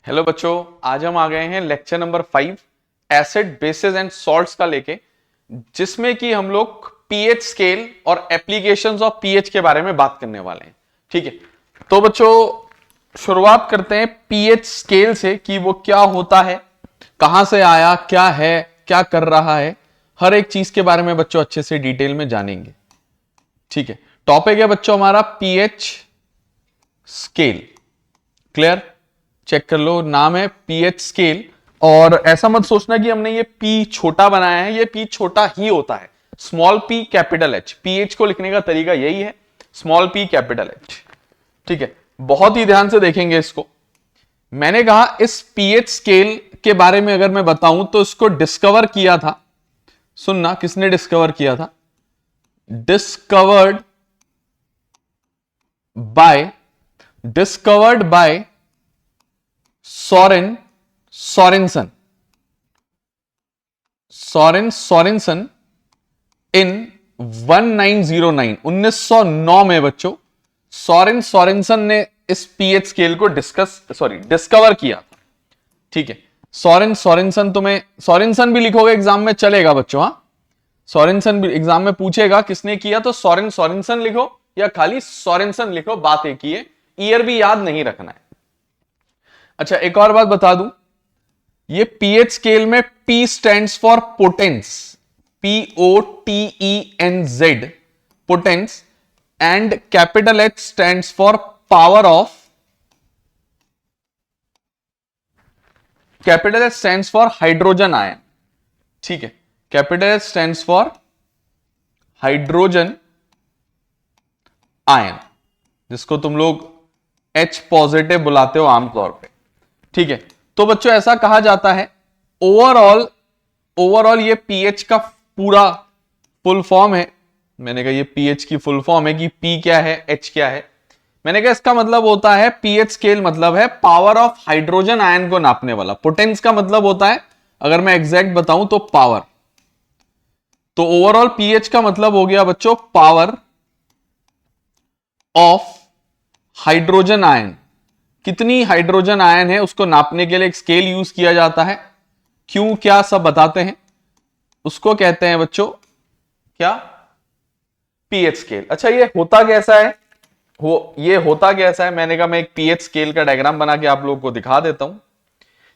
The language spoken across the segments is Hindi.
हेलो बच्चों, आज हम आ गए हैं lecture number 5 acid basis and salts का लेके, जिसमें कि हम लोग पीएच स्केल और एप्लीकेशंस ऑफ पीएच के बारे में बात करने वाले हैं। ठीक है, तो बच्चों शुरुआत करते हैं पीएच स्केल से कि वो क्या होता है, कहां से आया, क्या है, क्या कर रहा है, हर एक चीज के बारे में बच्चों अच्छे से डिटेल में जानेंगे। ठीक है, टॉपिक है बच्चों हमारा पीएच स्केल। क्लियर? चेक कर लो, नाम है पीएच स्केल। और ऐसा मत सोचना कि हमने ये पी छोटा बनाया है, ये पी छोटा ही होता है। Small P capital H, pH को लिखने का तरीका यही है, स्मॉल पी कैपिटल एच। ठीक है, बहुत ही ध्यान से देखेंगे इसको। मैंने कहा इस पीएच स्केल के बारे में अगर मैं बताऊं तो इसको डिस्कवर किया था, सुनना किसने डिस्कवर किया था, डिस्कवर्ड बाय सोरेनसन इन 1909 में बच्चों सोरेनसन ने इस पीएच स्केल को डिस्कवर किया था। ठीक है, सोरेनसन भी लिखोगे एग्जाम में चलेगा बच्चों। हाँ, सोरेनसन भी एग्जाम में पूछेगा किसने किया, तो सोरेनसन लिखो या खाली सोरेनसन लिखो, बात एक ही है, ईयर भी याद नहीं रखना है। अच्छा, एक और बात बता दूं, ये पीएच स्केल में P stands for potence, POTENZ, potence, and capital H stands for power of, capital H stands for hydrogen ion. ठीक है, capital H stands for hydrogen ion, जिसको तुम लोग H पॉजिटिव बुलाते हो आमतौर पे। ठीक है, तो बच्चों ऐसा कहा जाता है, ओवरऑल ये पीएच का पूरा फुल फॉर्म है। मैंने कहा ये पीएच की फुल फॉर्म है कि पी क्या है, एच क्या है। मैंने कहा इसका मतलब होता है, पीएच स्केल मतलब है पावर ऑफ हाइड्रोजन आयन को नापने वाला। पोटेंस का मतलब होता है, अगर मैं एग्जैक्ट बताऊं तो पावर। तो ओवरऑल पीएच का मतलब हो गया बच्चों पावर ऑफ हाइड्रोजन आयन। कितनी हाइड्रोजन आयन है उसको नापने के लिए एक स्केल यूज किया जाता है। क्यों, क्या, सब बताते हैं। उसको कहते हैं बच्चों क्या, पीएच स्केल। अच्छा, ये होता कैसा है, ये होता कैसा है, मैंने कहा मैं एक पीएच स्केल का डायग्राम बना के आप लोगों को दिखा देता हूं।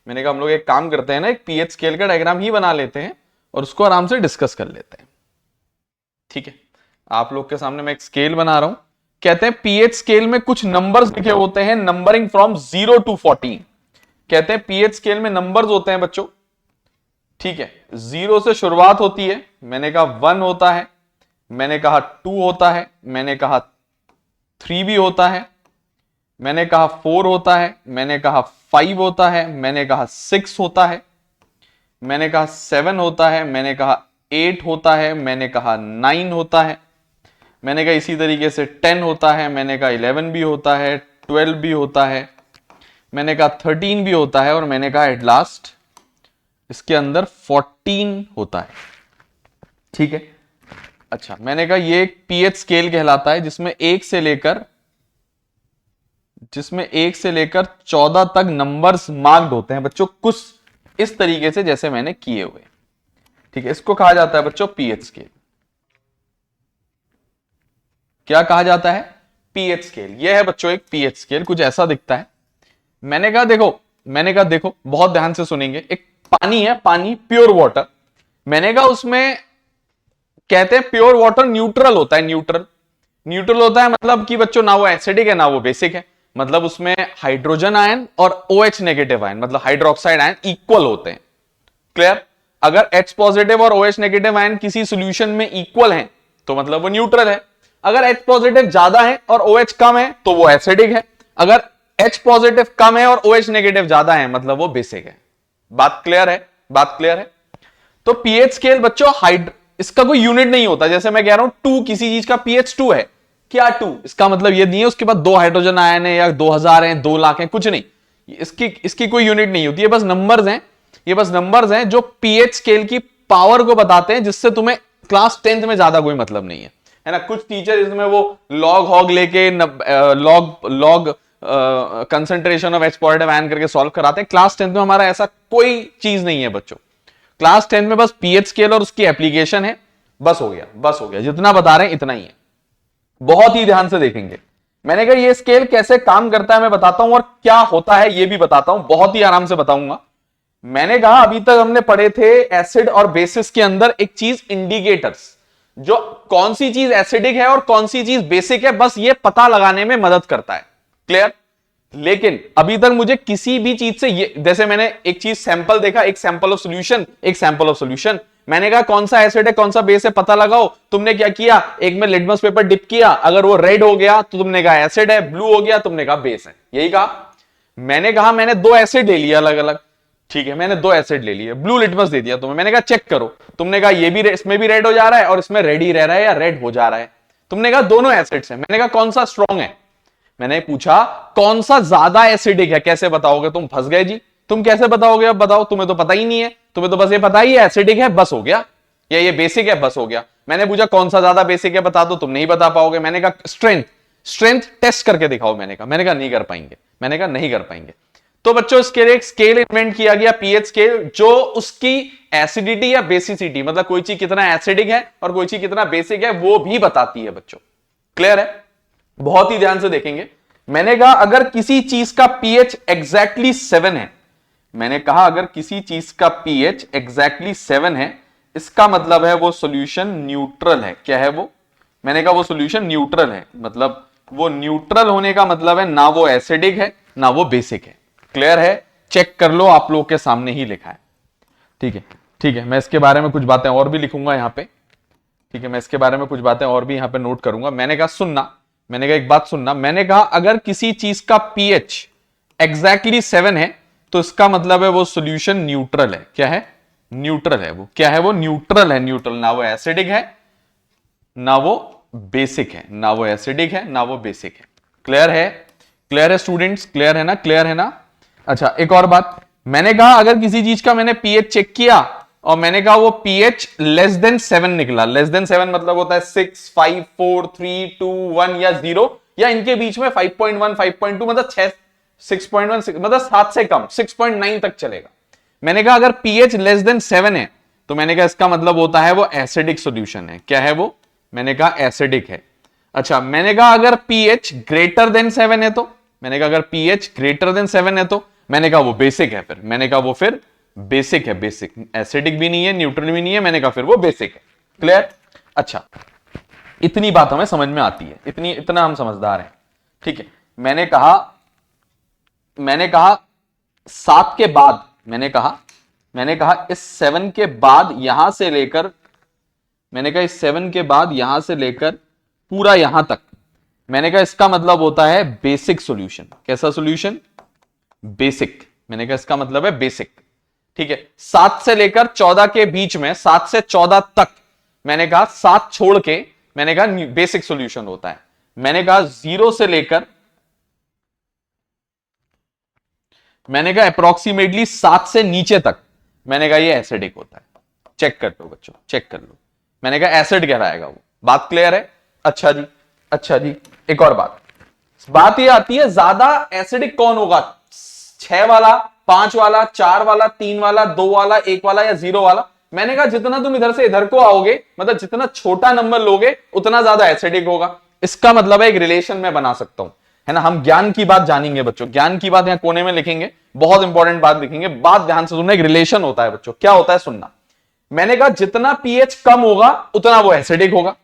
मैंने कहा हम लोग एक काम करते हैं ना, एक पीएच स्केल का डायग्राम ही बना लेते हैं और उसको आराम से डिस्कस कर लेते हैं। ठीक है, आप लोग के सामने मैं एक स्केल बना रहा हूं। कहते हैं पीएच स्केल में कुछ नंबर्स लिखे होते हैं, नंबरिंग फ्रॉम 0 to 14। कहते हैं पीएच स्केल में नंबर्स होते हैं बच्चों। ठीक है, 0 से शुरुआत होती है, मैंने कहा 1 होता है, मैंने कहा 2 होता है, मैंने कहा 3 भी होता है, मैंने कहा 4 होता है, मैंने कहा 5 होता है, मैंने कहा 6 होता है, मैंने कहा 7 होता है, मैंने कहा 8 होता है, मैंने कहा 9 होता है, मैंने कहा इसी तरीके से 10 होता है, मैंने कहा 11 भी होता है, 12 भी होता है, मैंने कहा 13 भी होता है, और मैंने कहा एट लास्ट इसके अंदर 14 होता है। ठीक है, अच्छा, मैंने कहा ये एक पीएच स्केल कहलाता है, जिसमें 1 से लेकर 14 तक नंबर्स मार्क्ड होते हैं बच्चों, कुछ इस तरीके से जैसे मैंने किए हुए। ठीक है, इसको कहा जाता है बच्चों पीएच स्केल। क्या कहा जाता है, पीएच स्केल। यह है बच्चों एक पीएच स्केल, कुछ ऐसा दिखता है। मैंने कहा देखो बहुत ध्यान से सुनेंगे। एक पानी है, पानी प्योर वाटर, मैंने कहा उसमें कहते हैं प्योर वाटर न्यूट्रल होता है। न्यूट्रल होता है मतलब कि बच्चों ना वो एसिडिक है ना वो बेसिक है, मतलब उसमें हाइड्रोजन आयन और OH नेगेटिव आयन मतलब हाइड्रोक्साइड आयन इक्वल होते हैं। क्लियर? अगर H पॉजिटिव और OH नेगेटिव आयन किसी सॉल्यूशन में इक्वल हैं तो मतलब वो न्यूट्रल है। अगर H पॉजिटिव ज्यादा है और OH कम है तो वो एसिडिक है। अगर H पॉजिटिव कम है और OH नेगेटिव ज्यादा है मतलब वो बेसिक है। बात क्लियर है? तो पीएच स्केल बच्चों इसका कोई यूनिट नहीं होता। जैसे मैं कह रहा हूं 2 किसी चीज का पीएच 2 है, क्या 2 इसका मतलब ये नहीं है उसके बाद 2 हाइड्रोजन आयन है या 2000 है 2 लाख है, कुछ नहीं। इसकी कोई यूनिट नहीं होती, ये बस नंबर्स हैं जो पीएच स्केल की पावर को बताते हैं, जिससे तुम्हें क्लास 10th में ज्यादा कोई मतलब नहीं है ना। कुछ टीचर इसमें वो लॉग हॉग लेके log concentration of H positive ion करके सॉल्व कराते हैं। क्लास 10th में हमारा ऐसा कोई चीज नहीं है बच्चों। क्लास 10th में बस पीएच स्केल और उसकी एप्लीकेशन है, बस हो गया, बस हो गया, जितना बता रहे हैं इतना ही है। बहुत ही ध्यान से देखेंगे। मैंने कहा ये स्केल कैसे काम करता है मैं बताता हूं, और क्या होता है ये भी बताता हूं, बहुत ही आराम से बताऊंगा। मैंने कहा अभी तक हमने पढ़े थे एसिड और बेसिस के अंदर एक चीज इंडिकेटर्स, जो कौन सी चीज एसिडिक है और कौन सी चीज बेसिक है, बस ये पता लगाने में मदद करता है। क्लियर? लेकिन अभी तक मुझे किसी भी चीज से ये, जैसे मैंने एक चीज सैंपल देखा, एक सैंपल ऑफ सॉल्यूशन, एक सैंपल ऑफ सॉल्यूशन, मैंने कहा कौन सा एसिड है कौन सा बेस है पता लगाओ। तुमने क्या किया, एक में लिटमस पेपर डिप किया, अगर वो रेड हो गया तो तुमने कहा एसिड है, ब्लू हो गया तुमने कहा बेस है, यही कहा। मैंने कहा मैंने दो एसिड ले लिया अलग अलग, ठीक है, मैंने दो एसिड ले लिए, ब्लू लिटमस दे दिया तुम्हें, मैंने कहा चेक करो, तुमने कहा ये भी इसमें भी रेड हो जा रहा है और इसमें रेड ही रह रहा है या रेड हो जा रहा है, तुमने कहा दोनों एसिड्स हैं। मैंने कहा कौन सा स्ट्रॉन्ग है, मैंने पूछा कौन सा ज्यादा एसिडिक है, कैसे बताओगे, तुम फंस गए जी, तुम कैसे बताओगे, अब बताओ, तुम्हें तो पता ही नहीं है, तुम्हें तो बस ये पता ही है एसिडिक है बस हो गया, या ये बेसिक है बस हो गया। मैंने पूछा कौन सा ज्यादा बेसिक है बता दो, तुम नहीं बता पाओगे। मैंने कहा स्ट्रेंथ, स्ट्रेंथ टेस्ट करके दिखाओ, मैंने कहा नहीं कर पाएंगे, मैंने कहा नहीं कर पाएंगे। तो बच्चों इसके लिए एक स्केल इन्वेंट किया गया, पीएच स्केल, जो उसकी एसिडिटी या बेसिसिटी, मतलब कोई चीज कितना एसिडिक है और कोई चीज कितना बेसिक है वो भी बताती है बच्चों। क्लियर है? बहुत ही ध्यान से देखेंगे। मैंने कहा अगर किसी चीज का पीएच एग्जैक्टली 7 है, मैंने कहा अगर किसी चीज का पीएच एग्जैक्टली 7 है, इसका मतलब है वो सॉल्यूशन न्यूट्रल है। क्या है वो? मैंने कहा वो सॉल्यूशन न्यूट्रल है, मतलब वो न्यूट्रल होने का मतलब है ना वो एसिडिक है ना वो बेसिक है। क्लियर है? चेक कर लो, आप लोगों के सामने ही लिखा है। ठीक है, ठीक है, मैं इसके बारे में कुछ बातें और भी लिखूंगा यहां पे। ठीक है, मैं इसके बारे में कुछ बातें और भी यहां पे नोट करूंगा। मैंने कहा सुनना, मैंने कहा एक बात सुनना, मैंने कहा अगर किसी चीज का पीएच एग्जैक्टली 7 है तो इसका मतलब है वो सॉल्यूशन न्यूट्रल है। क्या है? न्यूट्रल है वो। क्या है वो? न्यूट्रल है। न्यूट्रल, ना वो एसिडिक है ना वो बेसिक है, ना वो एसिडिक है ना वो बेसिक है। क्लियर है? क्लियर है स्टूडेंट्स? क्लियर है ना? क्लियर है ना? अच्छा, एक और बात, मैंने कहा अगर किसी चीज का मैंने पीएच चेक किया और मैंने कहा वो पीएच लेस देन 7 निकला, लेस देन 7 मतलब होता है 6, 5, 4, 3, 2, 1 या 0, या इनके बीच में 5.1, 5.2, मतलब 6.1, मतलब 7 से कम 6.9 तक चलेगा। मैंने कहा अगर पीएच लेस देन 7 है तो मैंने कहा इसका मतलब होता है वो एसिडिक सॉल्यूशन है। क्या है वो? मैंने कहा एसिडिक है। अच्छा, मैंने कहा अगर पीएच ग्रेटर देन 7 है तो, मैंने कहा अगर पीएच ग्रेटर देन 7 है तो मैंने कहा वो बेसिक है। फिर मैंने कहा वो फिर बेसिक है, बेसिक, एसिडिक भी नहीं है न्यूट्रल भी नहीं है, मैंने कहा फिर वो बेसिक है। क्लियर? अच्छा, इतनी बात हमें समझ में आती है, इतना हम समझदार हैं। ठीक है, मैंने कहा 7 के बाद, मैंने कहा इस 7 के बाद यहां से लेकर, मैंने कहा इस 7 के बाद यहां से लेकर पूरा यहां तक, मैंने कहा इसका मतलब होता है बेसिक सॉल्यूशन। कैसा सॉल्यूशन? बेसिक। मैंने कहा इसका मतलब है बेसिक। ठीक है, 7 से लेकर 14 के बीच में, 7 से 14 तक, मैंने कहा 7 छोड़ के मैंने कहा बेसिक सॉल्यूशन होता है। मैंने कहा 0 से लेकर, मैंने कहा अप्रोक्सीमेटली 7 से नीचे तक, मैंने कहा ये एसिडिक होता है। चेक कर लो बच्चों, चेक कर लो, मैंने कहा एसिड कहलाएगा वो। बात क्लियर है? अच्छा जी, अच्छा जी। एक और बात ये आती है ज्यादा एसिडिक कौन होगा, 6 वाला, 5 वाला, 4 वाला, 3 वाला, 2 वाला, 1 वाला या 0 वाला। मैंने कहा जितना तुम इधर से इधर को आओगे, मतलब जितना छोटा नंबर लोगे उतना ज्यादा एसिडिक होगा। इसका मतलब है एक रिलेशन मैं बना सकता हूं, है ना। हम ज्ञान की बात जानेंगे बच्चों, ज्ञान की बात यहां कोने में लिखेंगे, बहुत इंपॉर्टेंट बात लिखेंगे, बात ध्यान से सुनना। एक रिलेशन होता है बच्चों, क्या होता है सुनना। मैंने कहा जितना पीएच कम होगा उतना वो एसिडिक होगा,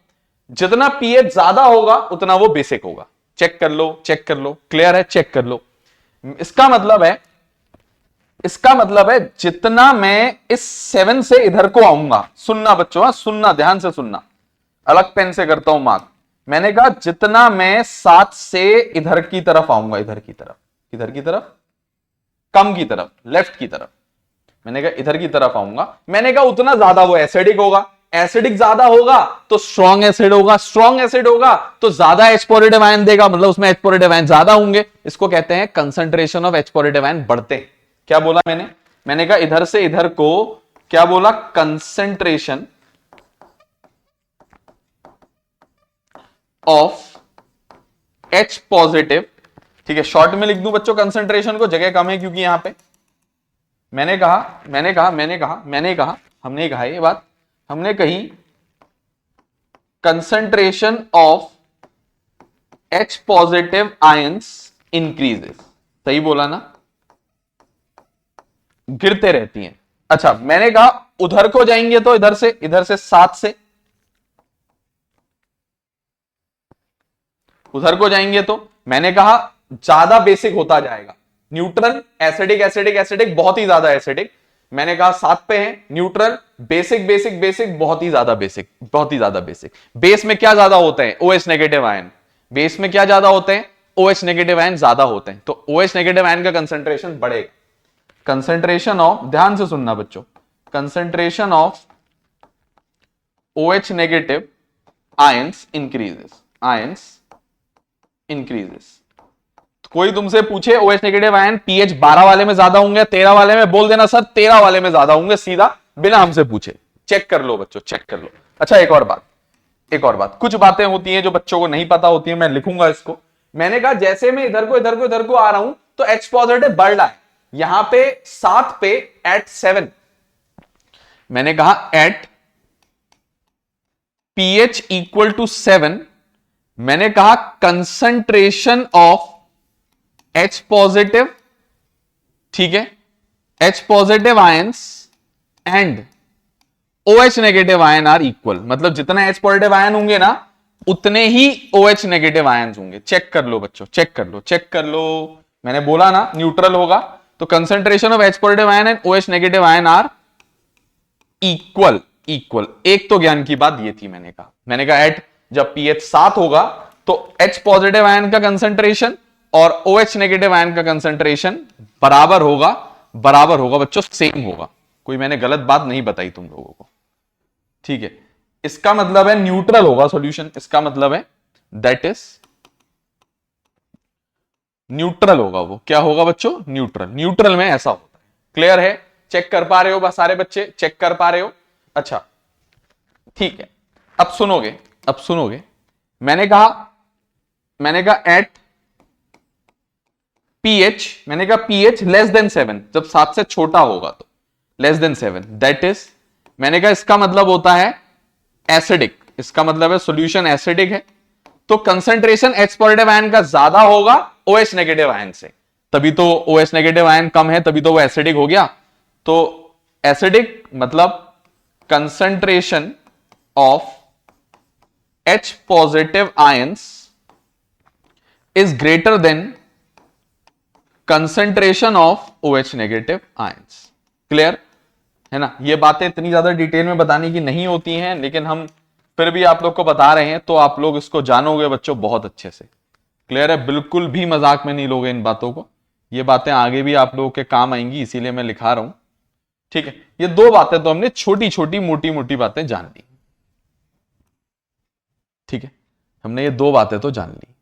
जितना पीएच ज्यादा होगा उतना वो बेसिक होगा। चेक कर लो, चेक कर लो। क्लियर है? चेक कर लो। इसका मतलब है जितना मैं इस 7 से इधर को आऊंगा, सुनना बच्चों, सुनना, ध्यान से सुनना, अलग पेन से करता हूं मार्क। मैंने कहा जितना मैं 7 से इधर की तरफ आऊंगा, इधर की तरफ, इधर की तरफ, कम की तरफ, लेफ्ट की तरफ, मैंने कहा इधर की तरफ आऊंगा, मैंने कहा उतना ज्यादा वो एसिडिक होगा। एसिडिक ज्यादा होगा तो स्ट्रॉन्ग एसिड होगा, स्ट्रॉन्ग एसिड होगा तो ज्यादा H पॉजिटिव आयन देगा, मतलब उसमें H पॉजिटिव आयन ज्यादा होंगे। इसको कहते हैं concentration of H positive ion बढ़ते हैं। क्या बोला मैंने कहा इधर से इधर को क्या बोला, कंसंट्रेशन ऑफ H पॉजिटिव ठीक है, शॉर्ट में लिख दूं बच्चों कंसंट्रेशन को, जगह कम है क्योंकि यहां पे मैंने कहा हमने कहा ये बात हमने कही concentration of H positive ions increases, सही बोला ना, गिरते रहती हैं। अच्छा, मैंने कहा उधर को जाएंगे तो इधर से 7 से, उधर को जाएंगे तो मैंने कहा ज्यादा बेसिक होता जाएगा, न्यूट्रल एसिडिक एसिडिक एसिडिक बहुत ही ज्यादा एसिडिक, मैंने कहा 7 पे है, न्यूट्रल बेसिक बेसिक बेसिक बहुत ही ज्यादा बेसिक, बहुत ही ज्यादा बेसिक। बेस में क्या ज्यादा होते हैं? OH negative ion. बेस में क्या ज्यादा होते हैं? OH नेगेटिव आयन ज्यादा होते हैं, तो OH नेगेटिव आयन का कंसंट्रेशन बढ़ेगा। कंसंट्रेशन ऑफ, ध्यान से सुनना बच्चों, concentration of OH negative ions increases. कोई तुमसे पूछे OH नेगेटिव आयन pH 12 वाले में ज्यादा होंगे 13 वाले में, बोल देना सर 13 वाले में ज्यादा होंगे, सीधा बिना हमसे पूछे। चेक कर लो बच्चों, चेक कर लो। अच्छा, एक और बात, कुछ बातें होती हैं जो बच्चों को नहीं पता होती है, मैं लिखूंगा इसको। मैंने कहा जैसे मैं इधर को आ रहा हूं तो H पॉजिटिव बढ़ रहा है, यहां पे 7 पे एट 7, मैंने कहा एट pH इक्वल टू 7, मैंने कहा कंसंट्रेशन ऑफ H पॉजिटिव, ठीक है, H positive ions and OH negative ion are equal, मतलब जितना H पॉजिटिव आयन होंगे ना उतने ही OH नेगेटिव आयंस होंगे। चेक कर लो बच्चों, चेक कर लो, मैंने बोला ना न्यूट्रल होगा, तो concentration of H positive ion and OH negative ion are equal. एक तो ज्ञान की बात ये थी, मैंने कहा एट जब pH 7 होगा तो H पॉजिटिव आयन का कंसंट्रेशन और OH नेगेटिव आयन का कंसंट्रेशन बराबर होगा बच्चों, सेम होगा। कोई मैंने गलत बात नहीं बताई तुम लोगों को, ठीक है। इसका मतलब है न्यूट्रल होगा सॉल्यूशन, इसका मतलब है दैट इज न्यूट्रल होगा। वो क्या होगा बच्चों? न्यूट्रल में ऐसा होता है। क्लियर है? चेक कर पा रहे हो? बस सारे बच्चे चेक कर पा रहे हो? अच्छा ठीक है, अब सुनोगे। मैंने कहा एट pH, मैंने कहा pH लेस देन 7, जब 7 से छोटा होगा तो लेस देन 7, दैट इज, मैंने कहा इसका मतलब होता है एसिडिक, इसका मतलब है सॉल्यूशन एसिडिक है, तो कंसंट्रेशन H पॉजिटिव आयन का ज्यादा होगा OH नेगेटिव आयन से, तभी तो OH नेगेटिव आयन कम है, तभी तो वो एसिडिक हो गया। तो एसिडिक मतलब concentration of H positive ions is greater than concentration of OH negative ions. Clear है ना? ये बातें इतनी ज्यादा डिटेल में बताने की नहीं होती हैं, लेकिन हम फिर भी आप लोग को बता रहे हैं, तो आप लोग इसको जानोगे बच्चों बहुत अच्छे से। क्लियर है? बिल्कुल भी मजाक में नहीं लोगे इन बातों को, ये बातें आगे भी आप लोगों के काम आएंगी, इसीलिए मैं लिखा रहा हूं। ठीक है, ये दो बातें तो हमने छोटी छोटी मोटी मोटी बातें जान ली। ठीक है, हमने ये दो बातें तो जान ली।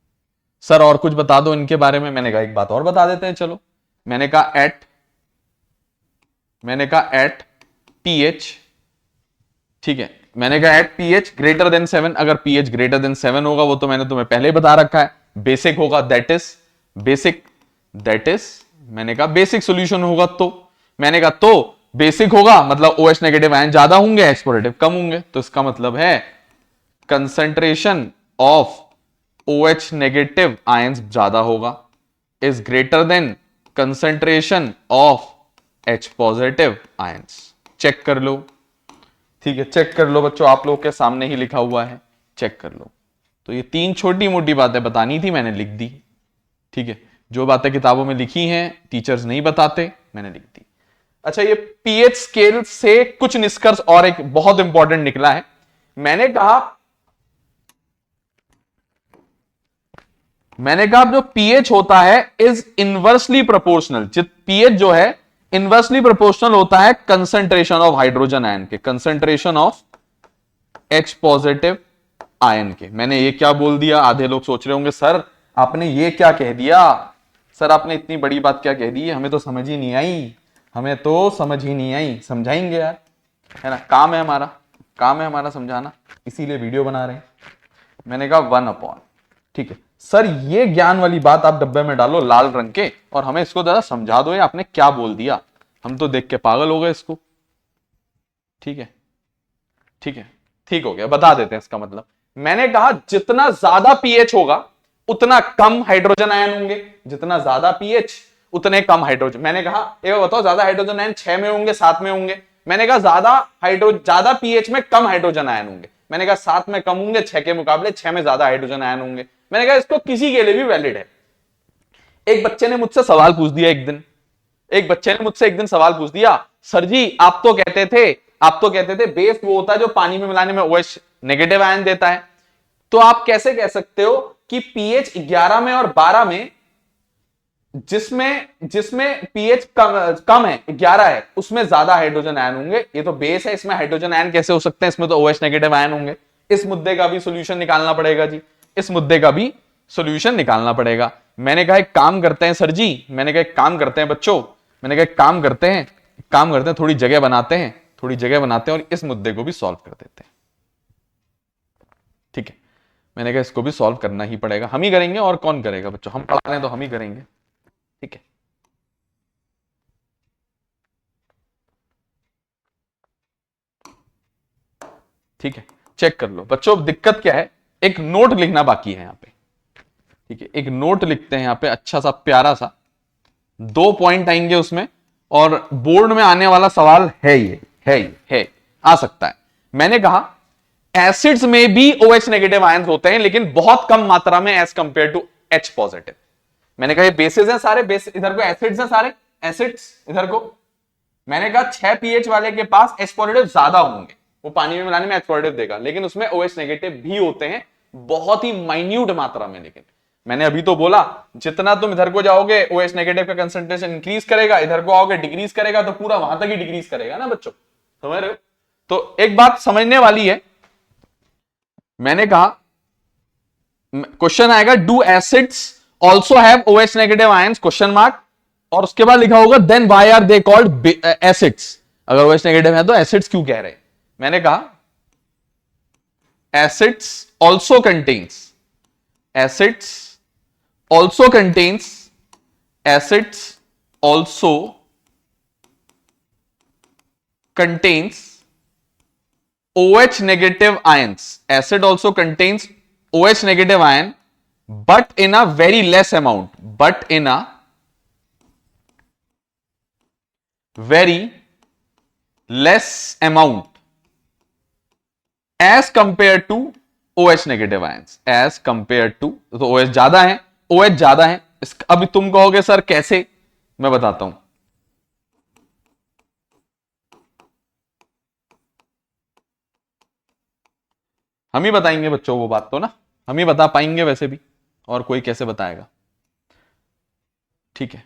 सर और कुछ बता दो इनके बारे में, मैंने कहा एक बात और बता देते हैं, चलो। मैंने कहा एट pH, ठीक है, मैंने कहा एट pH ग्रेटर देन 7, अगर pH ग्रेटर देन 7 होगा, वो तो मैंने तुम्हें पहले ही बता रखा है, बेसिक होगा, दैट इज मैंने कहा बेसिक सॉल्यूशन होगा, तो मैंने कहा तो बेसिक होगा मतलब OH नेगेटिव आयन ज्यादा होंगे, H पॉजिटिव कम होंगे, तो इसका मतलब है concentration of OH negative ions ज्यादा होगा, is greater than concentration of H positive ions. Check कर लो, ठीक है, चेक कर लो बच्चों, आप लोग के सामने ही लिखा हुआ है, चेक कर लो। तो ये तीन छोटी मोटी बातें बतानी थी, मैंने लिख दी। ठीक है, जो बातें किताबों में लिखी हैं टीचर्स नहीं बताते, मैंने लिख दी। अच्छा, ये pH स्केल से कुछ निष्कर्ष और एक बहुत इंपॉर्टेंट निकला है। मैंने कहा जो pH होता है इज इनवर्सली प्रोपोर्शनल, pH जो है इनवर्सली प्रोपोर्शनल होता है कंसंट्रेशन ऑफ हाइड्रोजन आयन के, concentration of H positive ion के। मैंने ये क्या बोल दिया? आधे लोग सोच रहे होंगे सर आपने ये क्या कह दिया, सर आपने इतनी बड़ी बात क्या कह दी, हमें तो समझ ही नहीं आई, समझाएंगे यार, है ना, काम है हमारा समझाना, इसीलिए वीडियो बना रहे हैं। मैंने कहा 1/, ठीक है, सर ये ज्ञान वाली बात आप डब्बे में डालो लाल रंग के, और हमें इसको जरा समझा दो, ये आपने क्या बोल दिया, हम तो देख के पागल हो गए इसको। ठीक है, ठीक है, ठीक हो गया, बता देते हैं इसका मतलब। मैंने कहा जितना ज्यादा पीएच होगा उतना कम हाइड्रोजन आयन होंगे, जितना ज्यादा पीएच उतने कम हाइड्रोजन। मैंने कहा ये बताओ ज्यादा हाइड्रोजन आयन 6 में होंगे 7 में होंगे? मैंने कहा ज्यादा पीएच में कम हाइड्रोजन आयन होंगे। मैंने कहा 7 में कम होंगे 6 के मुकाबले, 6 में ज्यादा हाइड्रोजन आयन होंगे। मैंने कहा इसको किसी के लिए भी वैलिड है। एक बच्चे ने मुझसे सवाल पूछ दिया एक दिन, एक बच्चे ने मुझसे एक दिन सवाल पूछ दिया, सर जी आप तो कहते थे बेस वो होता है जो पानी में मिलाने में OH नेगेटिव आयन देता है, तो आप कैसे कह सकते हो कि पीएच 11 में और 12 में, जिसमें पीएच कम है 11 है, उसमें ज्यादा हाइड्रोजन आयन होंगे? ये तो बेस है, इसमें हाइड्रोजन आयन कैसे हो सकते हैं? इसमें तो OH नेगेटिव आयन होंगे। इस मुद्दे का भी सोल्यूशन निकालना पड़ेगा जी, इस मुद्दे का भी सोल्यूशन निकालना पड़ेगा। मैंने कहा एक काम करते हैं सर जी, मैंने कहा एक काम करते हैं बच्चों, मैंने कहा एक काम करते हैं थोड़ी जगह बनाते हैं और इस मुद्दे को भी सॉल्व कर देते हैं। ठीक है, मैंने कहा इसको भी सॉल्व करना ही पड़ेगा, हम ही करेंगे और कौन करेगा बच्चों, हम पढ़ा रहे हैं तो हम ही करेंगे। ठीक है, ठीक है, चेक कर लो बच्चों। दिक्कत क्या है, एक नोट लिखना बाकी है यहां पे। ठीक है, एक नोट लिखते हैं यहां पे, अच्छा सा प्यारा सा, 2 पॉइंट आएंगे उसमें, और बोर्ड में आने वाला सवाल है ये, है आ सकता है। मैंने कहा एसिड्स में भी OH नेगेटिव आयंस होते हैं, लेकिन बहुत कम मात्रा में as compare to H positive. मैंने कहा ये बेसिस हैं सारे, बेस इधर को एसिड्स हैं सारे, एसिड्स इधर को। मैंने कहा 6 pH वाले के पास H पॉजिटिव ज्यादा होंगे, वो पानी में मिलाने में H पॉजिटिव देगा, लेकिन उसमें OH नेगेटिव भी होते हैं, बहुत ही माइन्यूट मात्रा में। लेकिन मैंने अभी तो बोला जितना तुम इधर को जाओगे OH नेगेटिव का कंसंट्रेशन इंक्रीज करेगा, इधर को आओगे डिक्रीज करेगा, तो पूरा वहां तक ही डिक्रीज करेगा ना बच्चों, समझ रहे हो? तो एक बात समझने वाली है, मैंने कहा क्वेश्चन आएगा do acids also have OH negative ions question mark, और उसके बाद लिखा होगा then why are they called acids. अगर OH नेगेटिव है तो एसिड्स क्यों कह रहे हैं? मैंने कहा acids also contains OH negative ions. Acid also contains OH negative ion, but in a very less amount. As compared to OH negative ions. तो OH ज्यादा है, OH ज्यादा है। अभी तुम कहोगे सर कैसे, मैं बताता हूं। हम ही बताएंगे बच्चों वो बात, तो ना हम ही बता पाएंगे वैसे भी, और कोई कैसे बताएगा। ठीक है,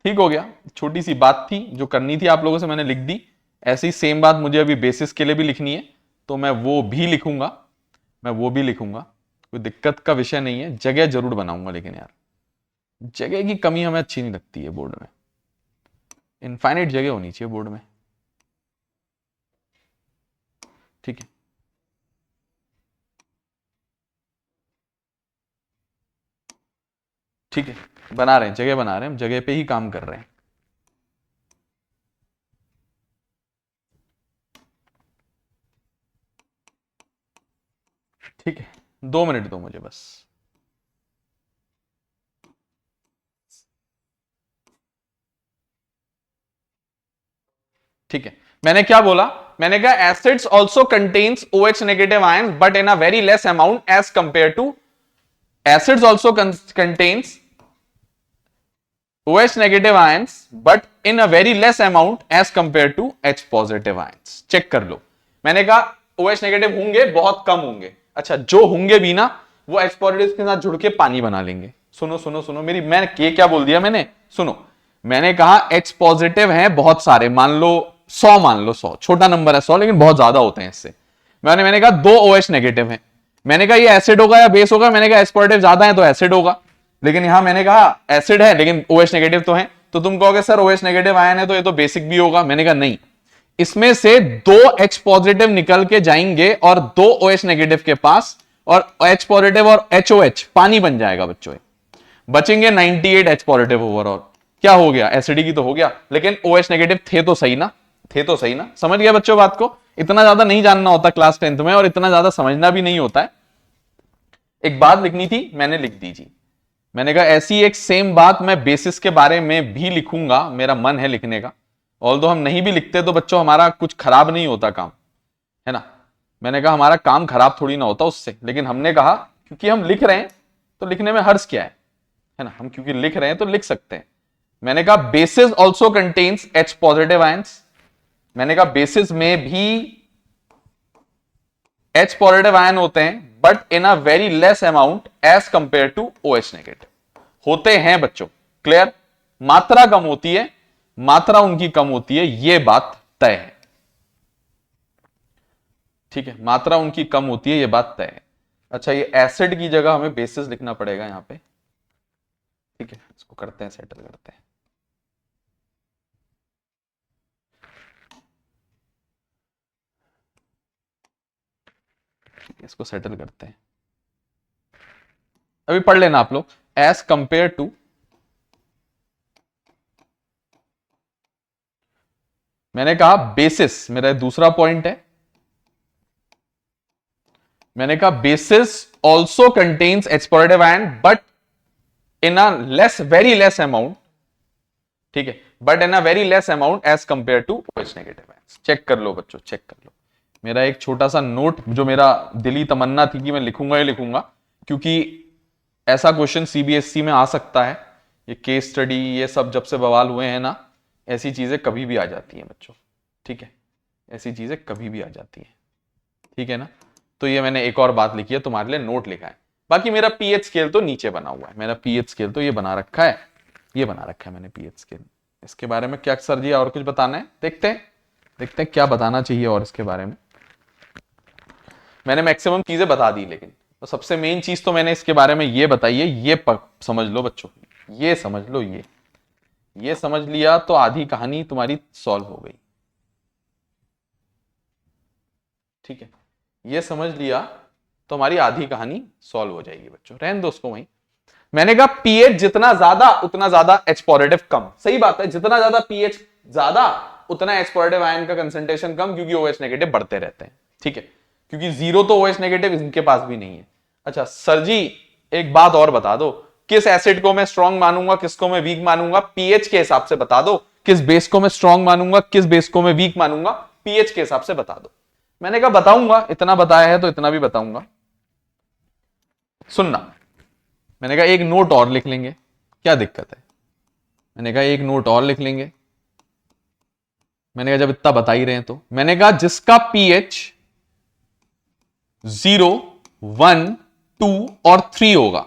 ठीक हो गया। छोटी सी बात थी जो करनी थी आप लोगों से, मैंने लिख दी। ऐसी सेम बात मुझे अभी बेसिस के लिए भी लिखनी है, तो मैं वो भी लिखूंगा, कोई दिक्कत का विषय नहीं है। जगह जरूर बनाऊंगा, लेकिन यार जगह की कमी हमें अच्छी नहीं लगती है बोर्ड में, इनफाइनाइट जगह होनी चाहिए बोर्ड में। ठीक है, ठीक है, बना रहे हैं, जगह बना रहे हैं, हम जगह पे ही काम कर रहे हैं। ठीक है, 2 मिनट दो मुझे बस। ठीक है, मैंने क्या बोला, मैंने कहा acids also contains OH negative ions but in a very less amount as compare to, acids also contains OH negative ions but in a very less amount as compared to H positive ions. चेक कर लो, मैंने कहा OH नेगेटिव होंगे, बहुत कम होंगे। अच्छा, जो होंगे भी ना वो H पॉजिटिव के साथ जुड़ के पानी बना लेंगे। सुनो मेरी, मैंने क्या बोल दिया मैंने, सुनो। मैंने कहा H पॉजिटिव हैं बहुत सारे, मान लो 100, छोटा नंबर है 100, लेकिन बहुत ज्यादा होते हैं इससे। मैंने कहा 2 OH नेगेटिव हैं, मैंने कहा ये एसिड होगा या बेस होगा? मैंने कहा H पॉजिटिव ज्यादा है तो एसिड होगा, लेकिन यहां मैंने कहा एसिड है लेकिन OH नेगेटिव तो है। तो तुम कहोगे सर OH नेगेटिव आयन है तो ये तो बेसिक भी होगा। मैंने कहा नहीं, इसमें से 2 H पॉजिटिव निकल के जाएंगे और 2 OH नेगेटिव के पास और H पॉजिटिव और HOH पानी बन जाएगा बच्चों, बचेंगे 98 H पॉजिटिव ओवरऑल। क्या हो गया, एसिडिटी तो हो गया, लेकिन OH नेगेटिव थे तो सही ना, थे तो सही ना। समझ गया बच्चों बात को? इतना ज्यादा नहीं जानना होता क्लास 10th में, और इतना ज्यादा समझना भी नहीं होता है। एक बात लिखनी थी, मैंने लिख दी जी। मैंने कहा ऐसी एक सेम बात मैं बेसिस के बारे में भी लिखूंगा, मेरा मन है लिखने का। ऑल्दो हम नहीं भी लिखते तो बच्चों हमारा कुछ खराब नहीं होता काम, है ना। मैंने कहा हमारा काम खराब थोड़ी ना होता उससे, लेकिन हमने कहा क्योंकि हम लिख रहे हैं तो लिखने में हर्ज क्या है ना, हम क्योंकि लिख रहे हैं तो लिख सकते हैं। मैंने कहा basis also contains H positive ions, मैंने कहा बेसिस में भी H पॉजिटिव आयन होते हैं, but in a very less amount as compare to OH negative. होते हैं बच्चों, क्लियर, मात्रा कम होती है, मात्रा उनकी कम होती है, यह बात तय है, ठीक है, मात्रा उनकी कम होती है, यह बात तय है। अच्छा, ये एसिड की जगह हमें बेसिस लिखना पड़ेगा यहां पे, ठीक है, इसको करते हैं, सेटल करते हैं। इसको सेटल करते हैं, अभी पढ़ लेना आप लोग। एज कंपेयर टू, मैंने कहा बेसिस, मेरा दूसरा पॉइंट है, मैंने कहा basis also contains H positive ion but in a less, very less amount, ठीक है, but in a very less amount as compare to OH negative ions. Check कर लो बच्चों, चेक कर लो। मेरा एक छोटा सा नोट, जो मेरा दिली तमन्ना थी कि मैं लिखूंगा ही लिखूंगा, क्योंकि ऐसा क्वेश्चन CBSE में आ सकता है। ये केस स्टडी, ये सब जब से बवाल हुए हैं ना, ऐसी चीजें कभी भी आ जाती हैं बच्चों, ठीक है, ऐसी चीजें कभी भी आ जाती हैं, ठीक है ना। तो ये मैंने एक और बात लिखी है, तुम्हारे लिए नोट लिखा है। बाकी मेरा पीएच स्केल तो नीचे बना हुआ है, मेरा पीएच स्केल तो ये बना रखा है, ये बना रखा है मैंने पीएच स्केल। इसके बारे में क्या सर जी और कुछ बताना है? देखते हैं क्या बताना चाहिए और इसके बारे में। मैंने मैक्सिमम चीजें बता दी, लेकिन तो सबसे मेन चीज तो मैंने इसके बारे में ये बताई है, ये समझ लो बच्चों, ये समझ लो, ये समझ लिया तो आधी कहानी तुम्हारी सॉल्व हो गई, ठीक है, ये समझ लिया तो हमारी आधी कहानी सॉल्व हो जाएगी बच्चों। रहने दो उसको वहीं। मैंने कहा पीएच जितना ज्यादा उतना ज्यादा H पॉजिटिव कम, सही बात है, जितना ज्यादा पीएच ज्यादा उतना H पॉजिटिव आयन का कंसंट्रेशन कम, क्योंकि OH नेगेटिव बढ़ते रहते हैं, ठीक है, क्योंकि जीरो तो OH नेगेटिव इनके पास भी नहीं है। अच्छा सर जी एक बात और बता दो, किस एसिड को मैं स्ट्रॉन्ग मानूंगा, किसको मैं वीक मानूंगा, पीएच के हिसाब से बता दो। किस बेस को मैं स्ट्रॉन्ग मानूंगा, किस बेस को मैं वीक मानूंगा, पीएच के हिसाब से बता दो। मैंने कहा बताऊंगा, इतना बताया है तो इतना भी बताऊंगा, सुनना। मैंने कहा एक नोट और लिख लेंगे, क्या दिक्कत है, मैंने कहा एक नोट और लिख लेंगे। मैंने कहा जब इतना बता ही रहे हैं तो, मैंने कहा जिसका पीएच 0, 1, 2 और 3 होगा,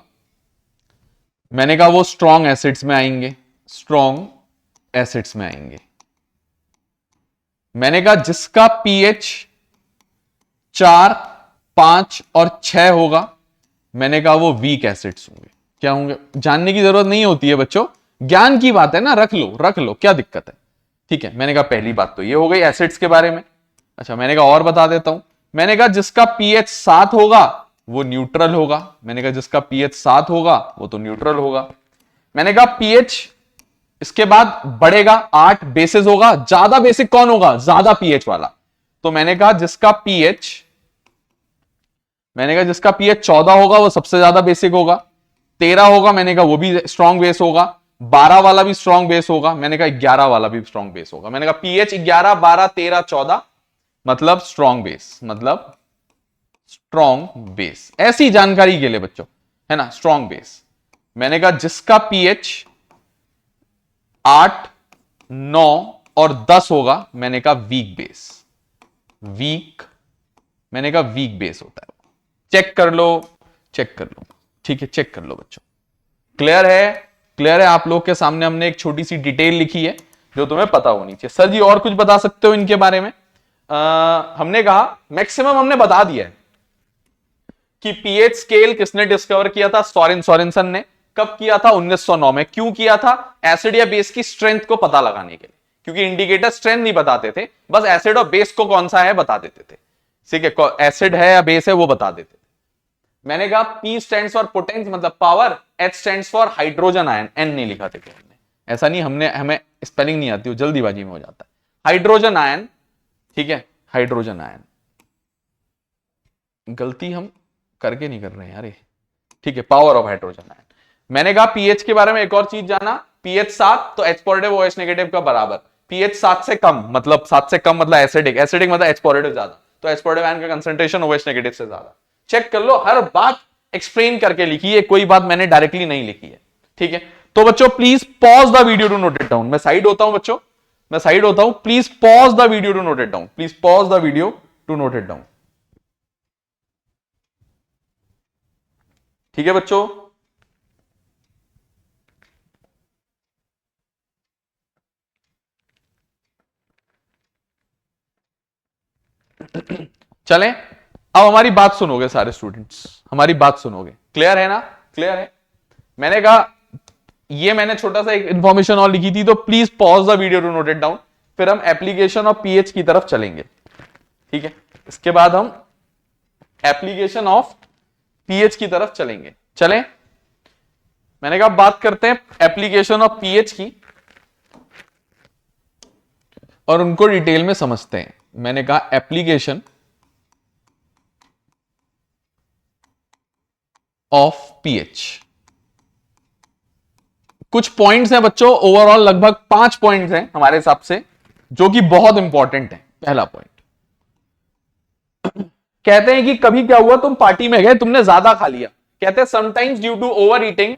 मैंने कहा वो स्ट्रॉन्ग एसिड्स में आएंगे, स्ट्रॉन्ग एसिड्स में आएंगे। मैंने कहा जिसका पीएच 4, 5 और 6 होगा, मैंने कहा वो वीक एसिड्स होंगे। क्या होंगे जानने की जरूरत नहीं होती है बच्चों, ज्ञान की बात है ना, रख लो, क्या दिक्कत है, ठीक है। मैंने कहा पहली बात तो ये हो गई एसिड्स के बारे में। अच्छा मैंने कहा और बता देता हूं, मैंने कहा जिसका पीएच 7 होगा वो न्यूट्रल होगा, मैंने कहा जिसका पीएच 7 होगा वो तो न्यूट्रल होगा। मैंने कहा पीएच इसके बाद बढ़ेगा 8, बेसिस होगा, ज्यादा बेसिक कौन होगा, ज्यादा पीएच वाला, तो मैंने कहा जिसका पीएच 14 होगा वो सबसे ज्यादा बेसिक होगा, 13 होगा मैंने कहा वो भी स्ट्रॉन्ग बेस होगा, 12 वाला भी स्ट्रॉन्ग बेस होगा, मैंने कहा 11 वाला भी स्ट्रॉन्ग बेस होगा। मैंने कहा पीएच 11, 12, 13, 14 मतलब स्ट्रॉन्ग बेस, मतलब स्ट्रॉन्ग बेस, ऐसी जानकारी के लिए बच्चों, है ना, स्ट्रॉन्ग बेस। मैंने कहा जिसका पीएच 8, 9 और 10 होगा, मैंने कहा वीक बेस, मैंने कहा वीक बेस होता है। चेक कर लो, ठीक है, चेक कर लो बच्चों, क्लियर है आप लोग के सामने हमने एक छोटी सी डिटेल लिखी है जो तुम्हें पता होनी चाहिए। सर जी और कुछ बता सकते हो इनके बारे में? हमने कहा मैक्सिमम हमने बता दिया है कि पीएच स्केल किसने डिस्कवर किया था, सोरेनसन ने। कब किया था? 1909 में। क्यों किया था? एसिड या बेस की स्ट्रेंथ को पता लगाने के लिए, क्योंकि इंडिकेटर स्ट्रेंथ नहीं बताते थे, बस एसिड और बेस को कौन सा है बता देते थे, ठीक है, एसिड है या बेस है वो बता देते थे। मैंने कहा P स्टैंड्स फॉर पोटेंस मतलब power, H stands for hydrogen ion, N नहीं लिखा था हमने, ऐसा नहीं, हमें स्पेलिंग नहीं आती, वो जल्दीबाजी में हो जाता है। हाइड्रोजन आयन, ठीक है, हाइड्रोजन आयन, गलती हम करके नहीं कर रहे हैं यार, ठीक है, पावर ऑफ हाइड्रोजन आयन। मैंने कहा पीएच के बारे में एक और चीज जाना, पीएच 7 तो H पॉजिटिव OH नेगेटिव का बराबर, पीएच 7 से कम मतलब 7 से कम मतलब एसिडिक, एसिडिक मतलब H पॉजिटिव ज्यादा, तो H पॉजिटिव आयन का कंसंट्रेशन OH नेगेटिव से ज्यादा। चेक कर लो, हर बात एक्सप्लेन करके लिखी है, कोई बात मैंने डायरेक्टली नहीं लिखी है, ठीक है। तो बच्चों please pause the video to note it down, मैं साइड होता हूं बच्चों, मैं साइड होता हूं, please pause the video to note it down, please pause the video to note it down, ठीक है बच्चों। चलें, अब हमारी बात सुनोगे सारे स्टूडेंट्स, हमारी बात सुनोगे, क्लियर है ना, क्लियर है। मैंने कहा ये मैंने छोटा सा एक इंफॉर्मेशन और लिखी थी, तो please pause the video to note it down, फिर हम एप्लीकेशन ऑफ पीएच की तरफ चलेंगे, ठीक है। इसके बाद हम एप्लीकेशन ऑफ पीएच की तरफ चलेंगे, चलें। मैंने कहा बात करते हैं एप्लीकेशन ऑफ पीएच की और उनको डिटेल में समझते हैं। मैंने कहा एप्लीकेशन ऑफ पीएच, कुछ पॉइंट्स हैं बच्चों, ओवरऑल लगभग 5 पॉइंट्स हैं हमारे हिसाब से, जो कि बहुत इंपॉर्टेंट है। पहला पॉइंट, कहते हैं कि कभी क्या हुआ, तुम पार्टी में गए, तुमने ज्यादा खा लिया, कहते हैं sometimes due to overeating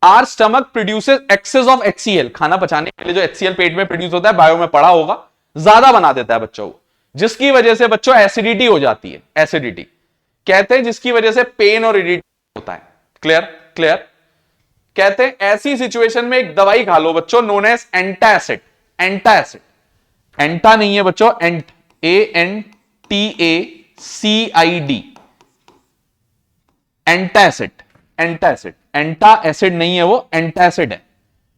our stomach produces excess of HCl, खाना पचाने के लिए जो HCl पेट में प्रोड्यूस होता है, बायो में पढ़ा होगा, ज्यादा बना देता है बच्चों को, जिसकी वजह से बच्चों एसिडिटी हो जाती है, एसिडिटी कहते हैं, जिसकी वजह से पेन और इरिटेशन होता है। Clear, clear. कहते हैं ऐसी सिचुएशन में एक दवाई खा लो बच्चों, नोन एज एंटासिड, एंटासिड, एंटा नहीं है बच्चों, एंट, ANTACID, एंटासिड, एंटासिड, एंटा एसिड नहीं है वो, एंटासिड है,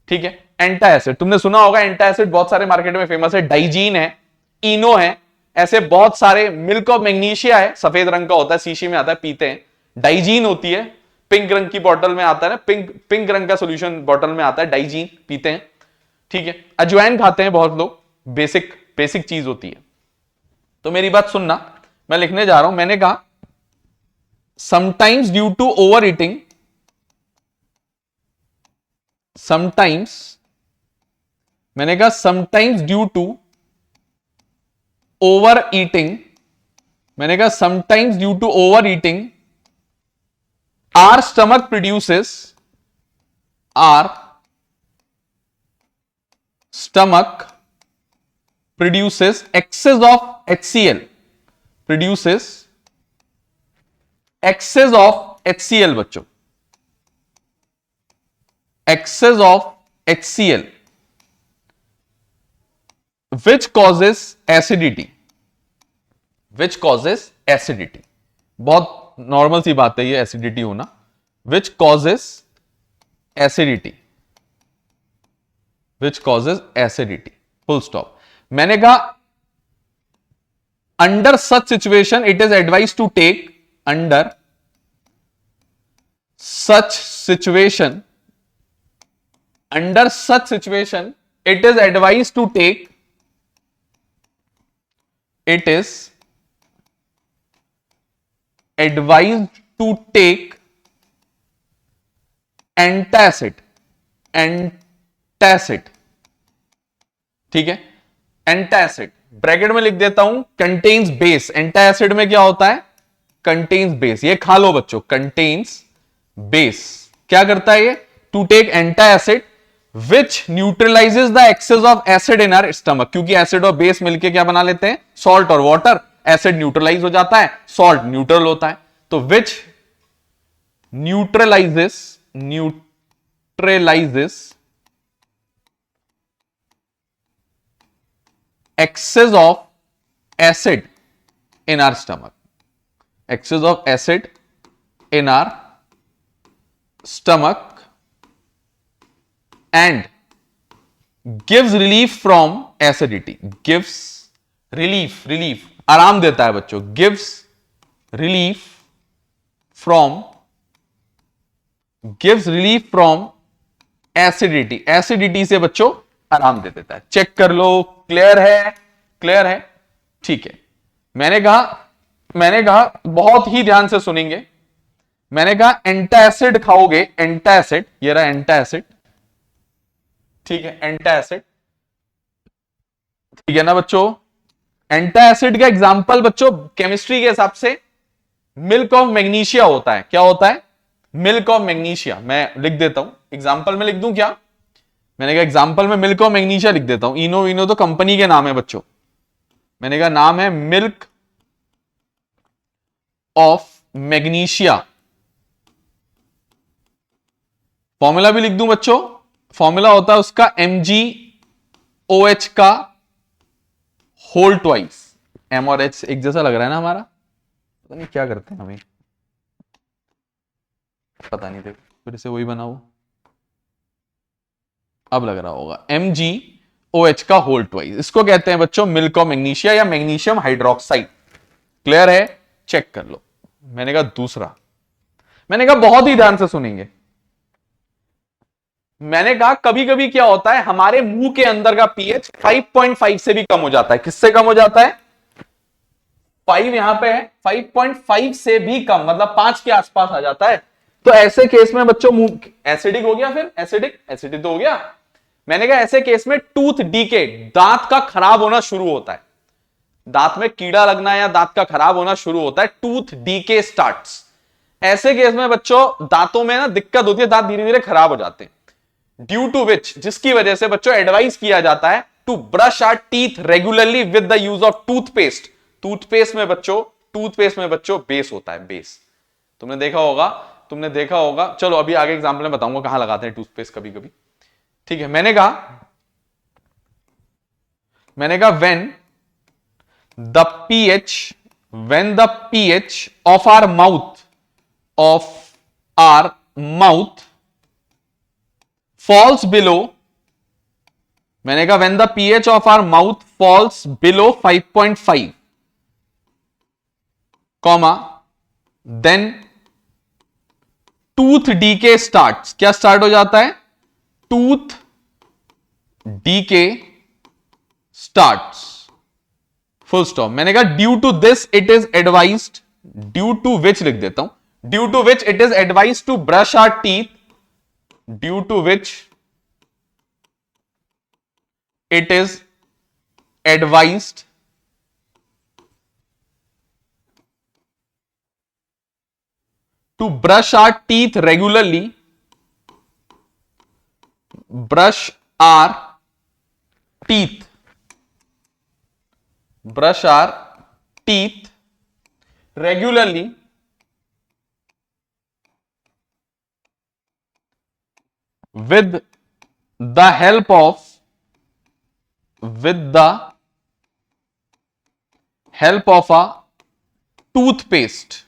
ठीक है। एंटासिड तुमने सुना होगा, एंटासिड बहुत सारे मार्केट में फेमस है, डाइजीन है, इनो है, ऐसे बहुत सारे, मिल्क ऑफ मैग्नीशिया है, सफेद रंग का होता है, शीशी में आता है, पीते हैं। डाइजीन होती है, पिंक रंग की बोतल में आता है ना, पिंक रंग का सॉल्यूशन बोतल में आता है, डाइजीन पीते हैं, ठीक है। अजवाइन खाते हैं बहुत लोग, बेसिक चीज होती है। तो मेरी बात सुनना, मैं लिखने जा रहा हूं, मैंने कहा sometimes due to overeating, sometimes, मैंने कहा sometimes due to overeating, मैंने कहा sometimes due to overeating our stomach produces excess of HCl, produces excess of HCl बच्चों, excess of HCl which causes acidity, which causes acidity, बहुत नॉर्मल सी बात है ये एसिडिटी होना, which causes acidity, which causes acidity, full stop. मैंने कहा under such situation it is advise to take, under such situation, under such situation it is advise to take, it is advised to take antacid, antacid, ठीक है। एंटासिड ब्रैकेट में लिख देता हूं, कंटेन्स बेस, एंटासिड में क्या होता है, कंटेन्स बेस, ये खा लो बच्चों, कंटेन्स बेस, क्या करता है ये, to take antacid which neutralises the excess of acid in our stomach, क्योंकि एसिड और बेस मिलकर क्या बना लेते हैं, सॉल्ट और वाटर, एसिड न्यूट्रलाइज हो जाता है, सॉल्ट न्यूट्रल होता है, तो which neutralises excess of acid in our stomach, excess of acid in our stomach and gives relief from acidity, gives relief, relief आराम देता है बच्चों, gives relief from gives relief from acidity, acidity से बच्चों आराम दे देता है। चेक कर लो, क्लियर है? क्लियर है, ठीक है। मैंने कहा बहुत ही ध्यान से सुनेंगे। मैंने कहा एंटासिड खाओगे, एंटासिड, ये रहा एंटासिड, ठीक है, एंटासिड, ठीक है ना बच्चों। एंटासिड का एग्जांपल बच्चों केमिस्ट्री के हिसाब से मिल्क ऑफ मैग्नीशिया होता है। क्या होता है? Milk of magnesia. मैं लिख देता हूं, एग्जांपल में लिख दूं क्या? मैंने कहा एग्जांपल में मिल्क ऑफ मैग्नीशिया लिख देता हूं। इनो विनो तो कंपनी के नाम है बच्चों। मैंने कहा नाम है मिल्क ऑफ मैग्नीशिया। फॉर्मूला भी लिख दूं बच्चों। फॉर्मूला होता है उसका MgOH का होल ट्वाइस। M और H एक जैसा लग रहा है ना हमारा, पता नहीं क्या करते हैं हमें, पता नहीं, देखो फिर से वही बनाओ, अब लग रहा होगा MgOH का होल ट्वाइस। इसको कहते हैं बच्चों मिल्क ऑफ मैग्नीशिया या मैग्नीशियम हाइड्रोक्साइड। क्लियर है? चेक कर लो। मैंने कहा दूसरा, मैंने कहा बहुत ही ध्यान से सुनेंगे। मैंने कहा कभी कभी क्या होता है, हमारे मुंह के अंदर का पीएच 5.5 से भी कम हो जाता है। किससे कम हो जाता है? 5 यहां पे है, 5.5 से भी कम, मतलब 5 के आसपास आ जाता है। तो ऐसे केस में बच्चों मुंह एसिडिक हो गया, फिर एसिडिक तो हो गया। मैंने कहा ऐसे केस में टूथ डीके, दांत का खराब होना शुरू होता है। दांत में कीड़ा लगना या दांत का खराब होना शुरू होता है, टूथ डीके स्टार्ट्स। ऐसे केस में बच्चों दांतों में ना दिक्कत होती है, दांत धीरे धीरे खराब हो जाते हैं। ड्यू टू विच, जिसकी वजह से बच्चों एडवाइस किया जाता है to brush our teeth regularly with the use of toothpaste. Toothpaste में बच्चों बेस होता है, बेस। तुमने देखा होगा। चलो अभी आगे एग्जांपल में बताऊंगा कहां लगाते हैं टूथपेस्ट कभी कभी, ठीक है। मैंने कहा when the pH of our mouth falls below, मैंने कहा when the pH of our mouth falls below 5.5, comma, then tooth decay starts। क्या स्टार्ट हो जाता है? tooth decay starts, full stop। मैंने कहा due to this it is advised, due to which लिख देता हूं, due to which it is advised to brush our teeth, due to which it is advised to brush our teeth regularly, brush our teeth regularly with the help of a toothpaste,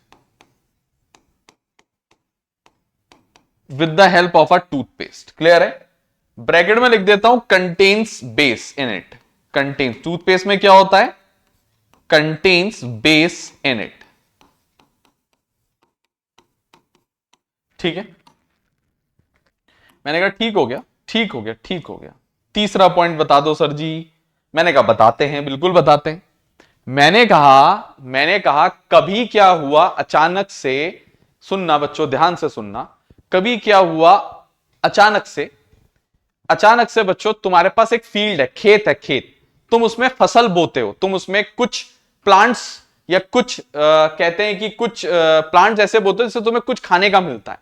clear है? ब्रैकेट में लिख देता हूं contains base in it. Contains, toothpaste में क्या होता है? कंटेन्स बेस इन इट, ठीक है। मैंने कहा ठीक हो गया। तीसरा पॉइंट बता दो सर जी। मैंने कहा बताते हैं, बिल्कुल बताते हैं। मैंने कहा कभी क्या हुआ अचानक से, सुनना बच्चों ध्यान से सुनना, कभी क्या हुआ अचानक से बच्चों, तुम्हारे पास एक फील्ड है, खेत, तुम उसमें फसल बोते हो, तुम उसमें कुछ प्लांट्स या कुछ कहते हैं कि कुछ प्लांट्स ऐसे बोते हो जिससे तुम्हें कुछ खाने का मिलता है।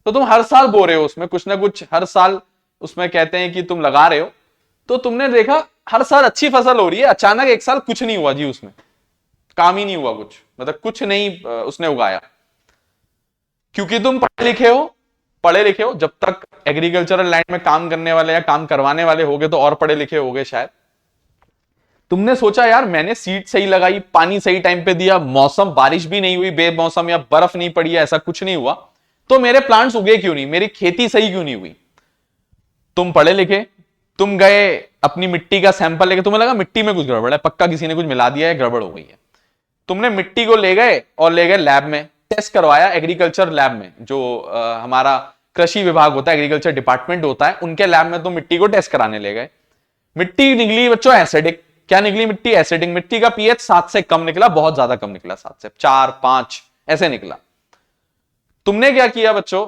तो तुम हर साल बो रहे हो उसमें कुछ ना कुछ, हर साल उसमें कहते हैं कि तुम लगा रहे हो। तो तुमने देखा हर साल अच्छी फसल हो रही है, अचानक एक साल कुछ नहीं हुआ जी, उसमें काम ही नहीं हुआ कुछ, मतलब कुछ नहीं उसने उगाया। क्योंकि तुम पढ़े लिखे हो, जब तक एग्रीकल्चरल लैंड में काम करने वाले या काम करवाने वाले होगे तो और पढ़े लिखे होगे शायद। तुमने सोचा यार मैंने सीड सही लगाई, पानी सही टाइम पे दिया, मौसम बारिश भी नहीं हुई बेमौसम, या बर्फ नहीं पड़ी, ऐसा कुछ नहीं हुआ, तो मेरे प्लांट्स उगे क्यों नहीं, मेरी खेती सही क्यों नहीं हुई। तुम पढ़े लिखे, तुम गए अपनी मिट्टी का सैंपल लेके, तुम्हें लगा मिट्टी में कुछ गड़बड़ है, पक्का किसी ने कुछ मिला दिया है, गड़बड़ हो गई है। तुमने मिट्टी को ले गए लैब में, टेस्ट करवाया एग्रीकल्चर लैब में, जो हमारा कृषि विभाग होता है, एग्रीकल्चर डिपार्टमेंट होता है, उनके लैब में तो मिट्टी को टेस्ट कराने ले गए। मिट्टी निकली बच्चों एसिडिक। क्या निकली मिट्टी? एसिडिक। मिट्टी का पीएच 7 से कम निकला, बहुत ज्यादा कम निकला, 7 से 4 5 ऐसे निकला। तुमने क्या किया बच्चों?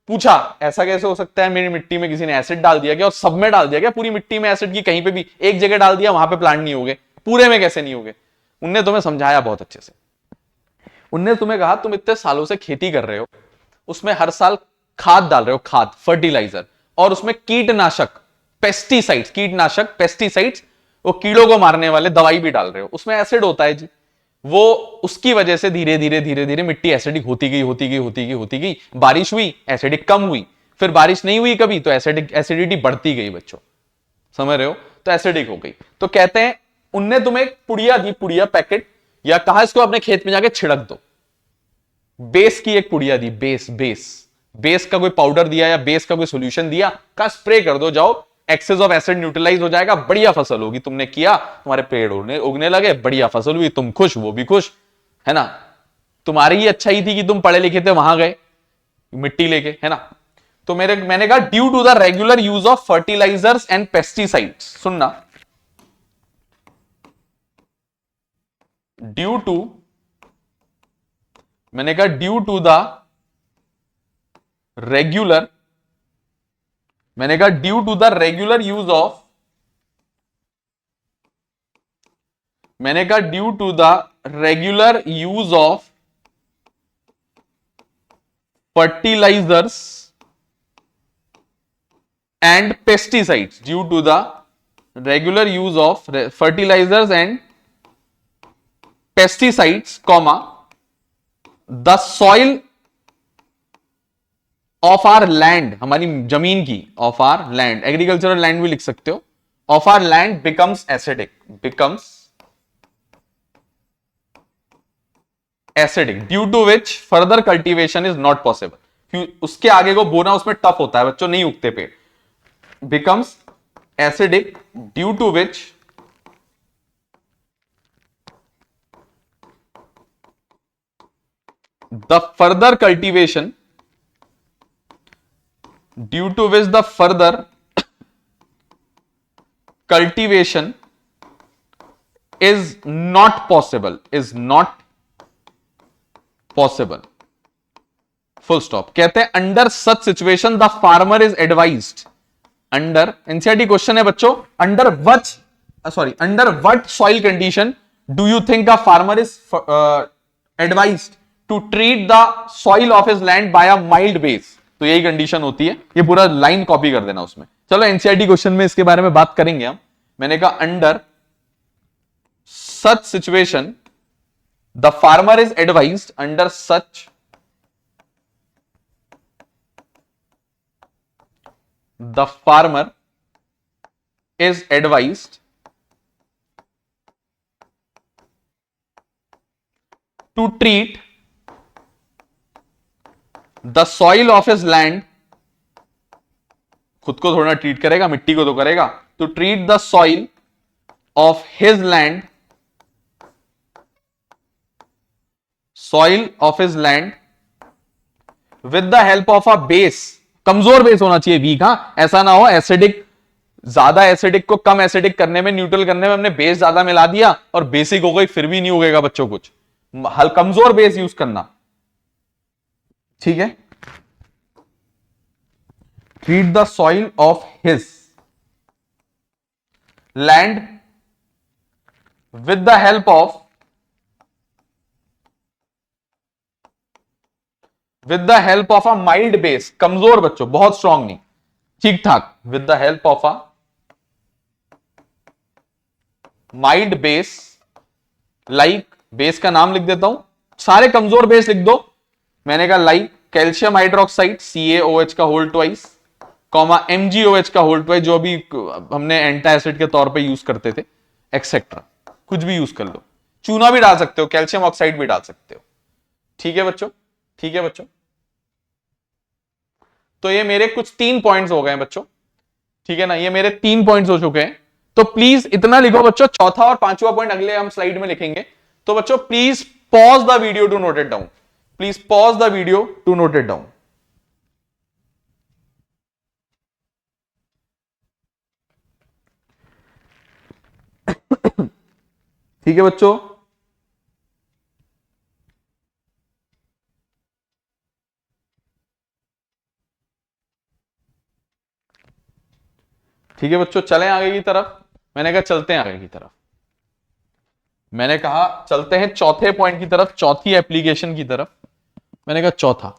पूछा ऐसा कैसे हो सकता है, मेरी मिट्टी में किसी ने एसिड डाल दिया क्या, और सब में डाल दिया क्या? पूरी मिट्टी में एसिड की कहीं पे भी एक जगह डाल दिया, वहां पे प्लांट नहीं हो गए, पूरे में कैसे नहीं हो गए? उनने तुम्हें समझाया बहुत अच्छे से। उनने तुम्हें कहा तुम इतने सालों से खेती कर रहे हो, उसमें हर साल खाद डाल रहे हो, खाद, फर्टिलाइजर, और उसमें कीटनाशक, पेस्टिसाइड्स, कीटनाशक पेस्टिसाइड्स, वो कीड़ों को मारने वाले दवाई भी डाल रहे हो, उसमें एसिड होता है जी। वो उसकी वजह से धीरे धीरे धीरे धीरे मिट्टी एसिडिक होती गई, होती गई, होती गई, होती गई। बारिश हुई, एसिडिक कम हुई, फिर बारिश नहीं हुई कभी, तो एसिडिटी बढ़ती गई बच्चों, समझ रहे हो? तो एसिडिक हो गई। तो कहते हैं उनने तुम्हें एक पुड़िया दी, पुड़िया पैकेट, या कहा इसको अपने खेत में जाके छिड़क दो। बेस की एक पुड़िया दी, बेस का कोई पाउडर दिया या बेस का कोई सोल्यूशन दिया, कहा स्प्रे कर दो, जाओ एक्सेस ऑफ एसिड न्यूट्रलाइज हो जाएगा, बढ़िया फसल होगी। तुमने किया, तुम्हारे पेड़ उगने लगे, बढ़िया फसल हुई, तुम खुश, वो भी खुश, है ना? तुम्हारी ही अच्छाई थी कि तुम पढ़े लिखे थे, वहां गए मिट्टी लेके, है ना? तो मैंने कहा due to the regular use of fertilisers and pesticides, सुनना, ड्यू टू, मैंने कहा ड्यू टू द रेगुलर, मैंने कहा due to the regular use of, मैंने कहा due to the regular use of fertilisers and pesticides, due to the regular use of fertilisers and pesticides, comma, the soil of our land, हमारी जमीन की, of our land, agricultural land भी लिख सकते हो, of our land becomes acidic, becomes acidic, due to which further cultivation is not possible, उसके आगे को बोना उसमें टफ होता है बच्चों, नहीं उगते पेड़, becomes acidic due to which the further cultivation, due to which the further cultivation is not possible, is not possible, full stop। कहते हैं under such situation the farmer is advised, under, NCERT question है बच्चों, under what soil condition do you think a farmer is advised to treat the soil of his land by a mild base? तो यही कंडीशन होती है, ये पूरा लाइन कॉपी कर देना उसमें। चलो एनसीईआरटी क्वेश्चन में इसके बारे में बात करेंगे हम। मैंने कहा under such situation the farmer is advised, under such the farmer is advised to treat the soil of his land, खुद को थोड़ा ट्रीट करेगा, मिट्टी को तो करेगा, to treat the soil of his land, soil of his land with the help of a base, कमजोर बेस होना चाहिए, वीक, हां, ऐसा ना हो एसिडिक, ज्यादा एसिडिक को कम एसिडिक करने में, न्यूट्रल करने में हमने बेस ज्यादा मिला दिया और बेसिक हो गई, फिर भी नहीं उगेगा बच्चों कुछ, कमजोर बेस यूज करना, ठीक है? Treat the soil of his land with the help of, with the help of a mild base, कमजोर बच्चों, बहुत स्ट्रांग नहीं, ठीक ठाक, with the help of a mild base, like, base का नाम लिख देता हूं, सारे कमजोर बेस लिख दो। मैंने कहा लाइक कैल्शियम हाइड्रोक्साइड CaOH का होल ट्वाइस, कॉमा MgOH का होल ट्वाइस, जो अभी हमने एंटासिड के तौर पे यूज करते थे, एक्सेट्रा, कुछ भी यूज कर लो, चूना भी डाल सकते हो, कैल्शियम ऑक्साइड भी डाल सकते हो, ठीक है बच्चों? ठीक है बच्चों? तो ये मेरे कुछ 3 पॉइंट्स हो गए हैं बच्चों, ठीक है ना? ये मेरे 3 पॉइंट्स हो चुके हैं। तो प्लीज इतना लिखो बच्चों, चौथा और पांचवा पॉइंट अगले हम स्लाइड में लिखेंगे। तो बच्चों please pause the video to note it down, please pause the video to note it down. ठीक है बच्चों, ठीक है बच्चों, चलें आगे की तरफ। मैंने कहा चलते हैं आगे की तरफ। मैंने कहा चलते हैं चौथे पॉइंट की तरफ, चौथी एप्लीकेशन की तरफ। मैंने कहा चौथा,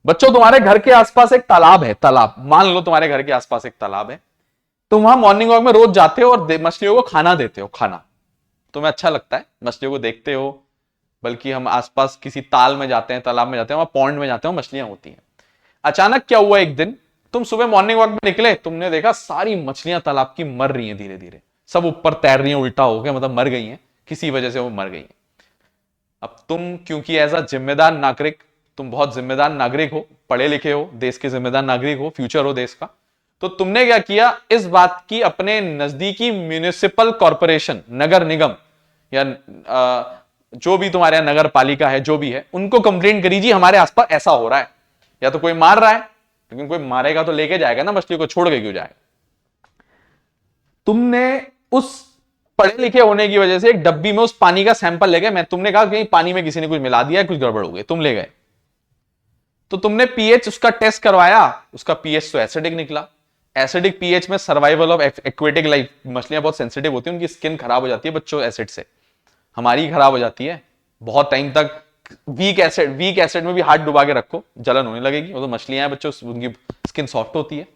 बच्चों तुम्हारे घर के आसपास एक तालाब है, तालाब मान लो तुम्हारे घर के आसपास एक तालाब है। तुम वहां मॉर्निंग वॉक में रोज जाते हो और मछलियों को खाना देते हो, खाना तुम्हें अच्छा लगता है, मछलियों को देखते हो। बल्कि हम आसपास किसी ताल में जाते हैं, तालाब में जाते हैं, वहां पॉन्ड में जाते हैं, मछलियां होती हैं। अचानक क्या हुआ, एक दिन तुम सुबह मॉर्निंग वॉक में निकले, तुमने देखा सारी मछलियां तालाब की मर रही हैं, धीरे धीरे सब ऊपर तैर रही हैं, उल्टा हो गया, मतलब मर गई हैं, किसी वजह से वो मर गई हैं। अब तुम क्योंकि एज अ जिम्मेदार नागरिक, तुम बहुत जिम्मेदार नागरिक हो, पढ़े लिखे हो, देश के जिम्मेदार नागरिक हो, फ्यूचर हो देश का, तो तुमने क्या किया, इस बात की अपने नजदीकी म्यूनिसिपल कॉरपोरेशन, नगर निगम या जो भी तुम्हारे यहां नगर पालिका है, जो भी है, उनको कंप्लेंट करी, जी हमारे आसपास ऐसा हो रहा है, या तो कोई मार रहा है, लेकिन कोई मारेगा तो लेके जाएगा ना, मछली को छोड़ के क्यों जाएगा। तुमने उस पढ़े लिखे होने की वजह से एक डब्बी में उस पानी का सैंपल ले गए, मैं तुमने कहा कि पानी में किसी ने कुछ मिला दिया है, कुछ गड़बड़ हो गई, तुम ले गए, तो तुमने पीएच उसका टेस्ट करवाया, उसका पीएच तो एसिडिक निकला। एसिडिक पीएच में सर्वाइवल ऑफ एक्वेटिक लाइफ, मछलियां बहुत सेंसिटिव होती है, उनकी स्किन खराब हो जाती है बच्चों एसिड से, हमारी खराब हो जाती है बहुत टाइम तक। वीक एसिड में भी हाथ डुबा के रखो, जलन होने लगेगी, वो तो मछलियां हैं बच्चों, उनकी स्किन सॉफ्ट होती है।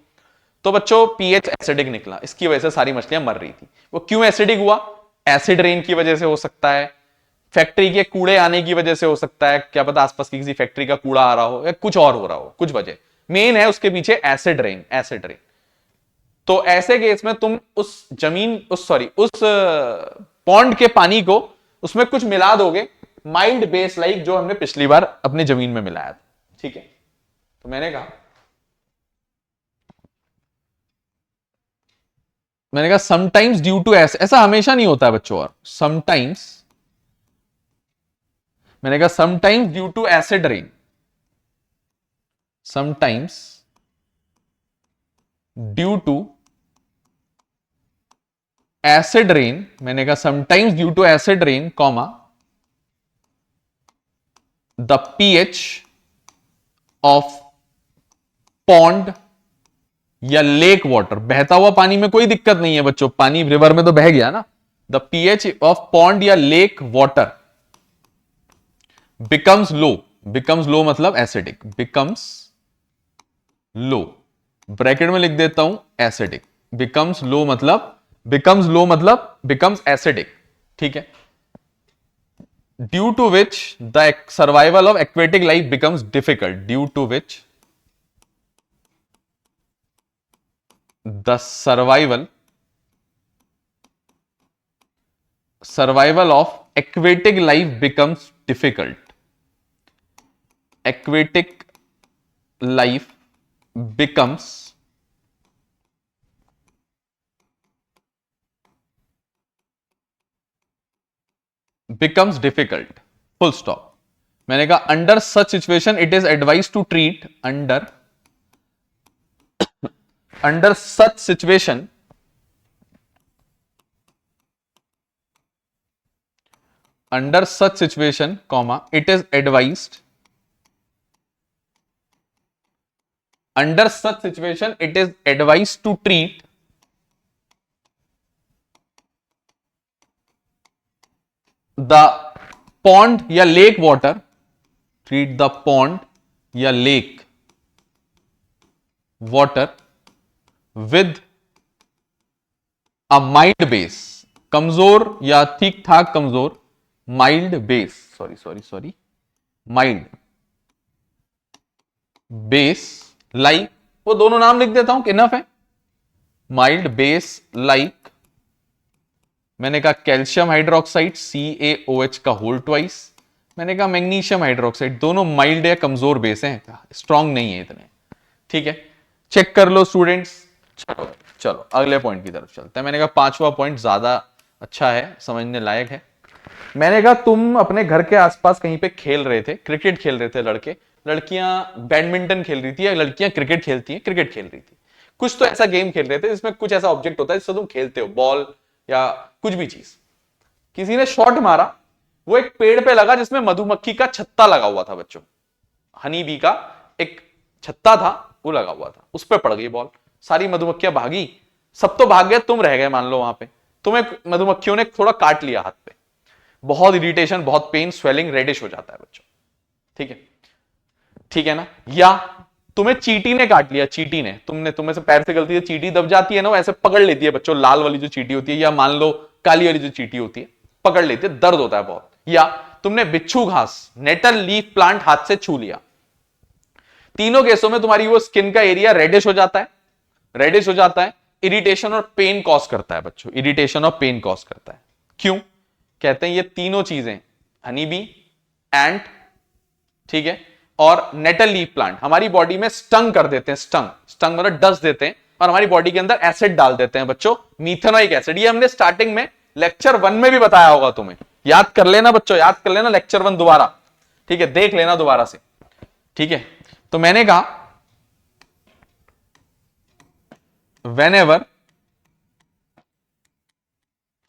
तो बच्चों पीएच एसिडिक निकला, इसकी वजह से सारी मछलियां मर रही थी। वो क्यों एसिडिक हुआ, एसिड रेन की वजह से हो सकता है, फैक्ट्री के कूड़े आने की वजह से हो सकता है, क्या पता आसपास की किसी फैक्ट्री का कूड़ा आ रहा हो, या कुछ और हो रहा हो, कुछ वजह मेन है उसके पीछे एसिड रेन, एसिड रेन। तो ऐसे केस में तुम उस जमीन उस पॉन्ड के पानी को उसमें कुछ मिला दोगे, माइल्ड बेस लाइक जो हमने पिछली बार अपने जमीन में मिलाया था, ठीक है। तो मैंने कहा समटाइम्स ड्यू टू ऐसा हमेशा नहीं होता है बच्चों, और समटाइम्स, मैंने कहा sometimes due to acid rain, sometimes due to acid rain, मैंने कहा sometimes due to acid rain, comma the pH of pond या लेक वाटर, बहता हुआ पानी में कोई दिक्कत नहीं है बच्चों, पानी रिवर में तो बह गया ना, द पीएच ऑफ पॉन्ड या लेक वाटर बिकम्स लो मतलब एसिडिक, बिकम्स लो, ब्रैकेट में लिख देता हूं एसिडिक, बिकम्स लो मतलब बिकम्स एसिडिक, ठीक है। Due to which the survival of aquatic life becomes difficult, due to which the survival of aquatic life becomes difficult, aquatic life becomes difficult, full stop। मैंने कहा under such situation it is advise to treat, under such situation comma it is advised, under such situation it is advised to treat the pond या lake water, treat the pond या lake water with a mild base, कमजोर या ठीक ठाक कमजोर, mild base, sorry mild base like, वो दोनों नाम लिख देता हूं कि इनफ है, माइल्ड बेस लाइक, मैंने कहा कैल्शियम हाइड्रोक्साइड CaOH का होल ट्वाइस, मैंने कहा मैग्नीशियम हाइड्रोक्साइड, दोनों माइल्ड या कमजोर बेस हैं, स्ट्रांग नहीं है इतने, ठीक है। चेक कर लो स्टूडेंट्स। चलो अगले पॉइंट की तरफ चलते हैं। मैंने कहा पांचवा पॉइंट ज्यादा अच्छा है, समझने लायक है। मैंने कहा तुम अपने घर के आसपास कहीं पे खेल रहे थे, क्रिकेट खेल रहे थे लड़के, लड़कियां बैडमिंटन खेल रही थी, या लड़कियां क्रिकेट खेलती हैं, क्रिकेट खेल रही थी, कुछ तो ऐसा गेम खेल रहे थे जिसमें कुछ ऐसा ऑब्जेक्ट होता है जिससे तुम खेलते हो, बॉल या कुछ भी चीज। किसी ने शॉट मारा, वो एक पेड़ पे लगा जिसमें मधुमक्खी का छत्ता लगा हुआ था बच्चों, हनी बी का एक छत्ता था वो लगा हुआ था, उस पर पड़ गई बॉल, सारी मधुमक्खियां भागी, सब तो भाग गए, तुम रह गए मान लो वहां पे, तुम्हें मधुमक्खियों ने थोड़ा काट लिया हाथ पे, बहुत इरिटेशन, बहुत पेन, स्वेलिंग, रेडिश हो जाता है बच्चों, ठीक है, ठीक है ना। या तुम्हें चींटी ने काट लिया, चींटी ने, तुम्हें से पैर से गलती से चींटी दब जाती है ना, वो ऐसे पकड़ लेती है बच्चों, लाल वाली जो चींटी होती है, या मान लो काली वाली जो चींटी होती है, पकड़ लेती है, दर्द होता है बहुत। या तुमने बिच्छू घास, नेटल लीफ प्लांट हाथ से छू लिया, तीनों केसों में तुम्हारी वो स्किन का एरिया रेडिश हो जाता है, रेडिश हो जाता है, इरिटेशन और पेन कॉज करता है बच्चों, इरिटेशन और पेन कॉज करता है। क्यों? कहते हैं ये तीनों चीजें, हनी बी, एंट, ठीक है, और नेटल लीफ प्लांट हमारी बॉडी में स्टंग कर देते हैं, स्टंग, स्टंग मतलब डस देते हैं, और हमारी बॉडी के अंदर एसिड डाल देते हैं बच्चों, मीथेनोइक एसिड। ये हमने स्टार्टिंग में लेक्चर 1 में भी बताया होगा, तुम्हें याद कर लेना बच्चों, याद कर लेना लेक्चर 1 दोबारा, ठीक है, देख लेना दोबारा से, ठीक है। तो मैंने कहा whenever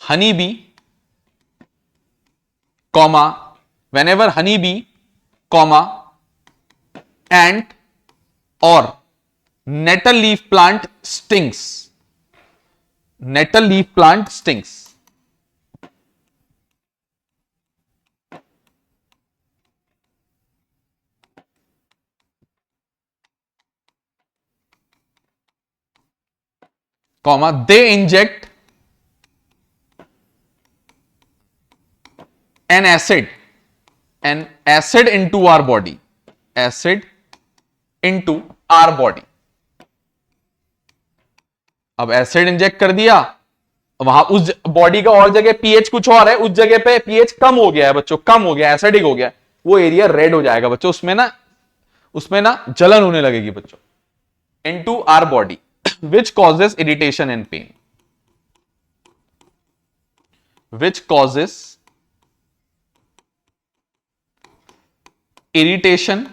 honey bee comma whenever honey bee comma ant or nettle leaf plant stings, nettle leaf plant stings, comma they inject an acid into our body, acid into our body। अब एसिड इंजेक्ट कर दिया, वहां उस बॉडी का और जगह पीएच कुछ और है, उस जगह पे पीएच कम हो गया है बच्चों, कम हो गया, एसिडिक हो गया, वो एरिया रेड हो जाएगा बच्चों, उसमें ना जलन होने लगेगी बच्चों, into our body, which causes irritation and pain, which causes irritation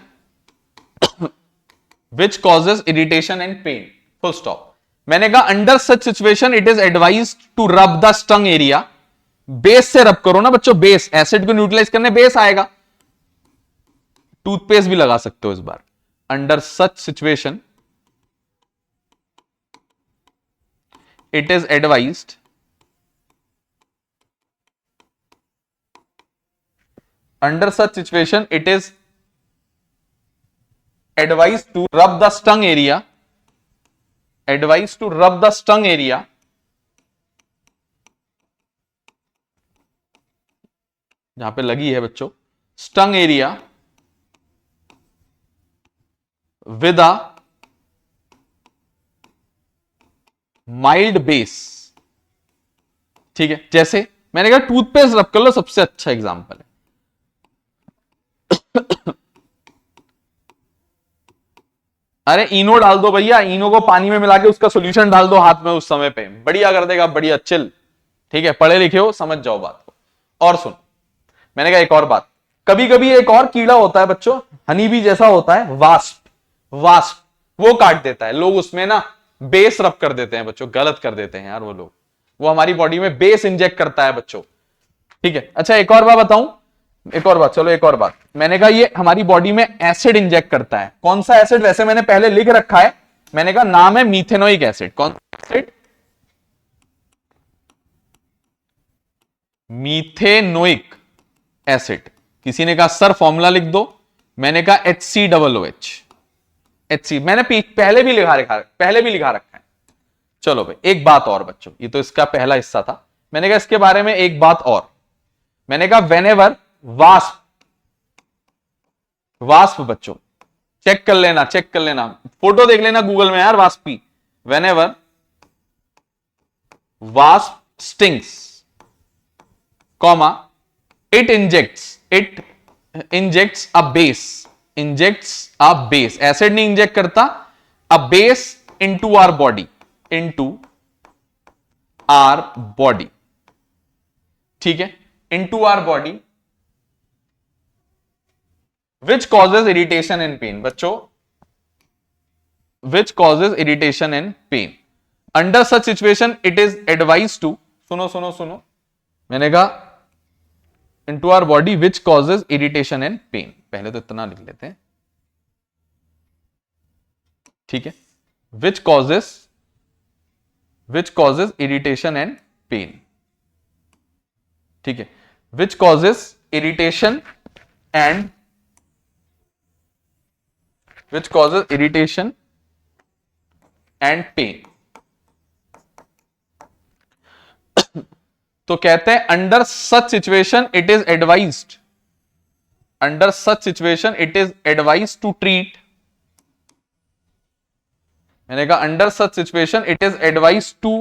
which causes irritation and pain, full stop। मैंने कहा under such situation it is advise to rub the stung area, base से रब करो ना बच्चों, बेस, एसिड को न्यूट्रलाइज करने बेस आएगा, टूथपेस्ट भी लगा सकते हो इस बार। Under such situation it is advised under such situation it is advised to rub the stung area, advised to rub the stung area जहां पे लगी है बच्चों stung area with a mild base, ठीक है। जैसे मैंने कहा टूथपेस्ट रब कर लो, सबसे अच्छा एग्जांपल है। अरे इनो डाल दो भैया, इनो को पानी में मिला के उसका सॉल्यूशन डाल दो हाथ में, उस समय पे बढ़िया कर देगा, बढ़िया चिल, ठीक है, पढ़े लिखे हो समझ जाओ बात को। और सुन, मैंने कहा एक और बात, कभी कभी एक और कीड़ा होता है बच्चों, हनी बी जैसा होता है, वास्प, वास्प वो काट देता है, लोग उसमें ना बेस रब कर देते हैं बच्चों, गलत कर देते हैं यार वो लोग, वो हमारी बॉडी में बेस इंजेक्ट करता है बच्चों, ठीक है। अच्छा एक और बात बताऊं, एक और बात, चलो एक और बात, मैंने कहा ये हमारी बॉडी में एसिड इंजेक्ट करता है, कौन सा एसिड, वैसे मैंने पहले लिख रखा है, मैंने कहा नाम है मीथेनोइक एसिड, कौन सा एसिड, मीथेनोइक एसिड। किसी ने कहा सर फॉर्मूला लिख दो, मैंने कहा HCOOH, HC मैंने पहले भी लिखा रखा है। चलो भाई एक बात और बच्चों, ये तो इसका पहला हिस्सा था, मैंने कहा इसके बारे में एक बात और, मैंने कहा वेनेवर वास्प, वास्प बच्चों चेक कर लेना, चेक कर लेना, फोटो देख लेना गूगल में यार वास्प की, whenever wasp stings comma it injects a base, injects a base, acid नहीं इंजेक्ट करता, a base into our body, into our body, ठीक है, into our body which causes irritation and pain. बच्चों, which causes irritation and pain. Under such situation it is advised to, सुनो सुनो सुनो, मैंने कहा into our body which causes irritation and pain. पहले तो इतना लिख लेते हैं, ठीक है, which causes irritation and pain. ठीक है, which causes irritation and pain. तो कहते हैं under such situation it is advised to treat. मैंने कहा under such situation it is advised to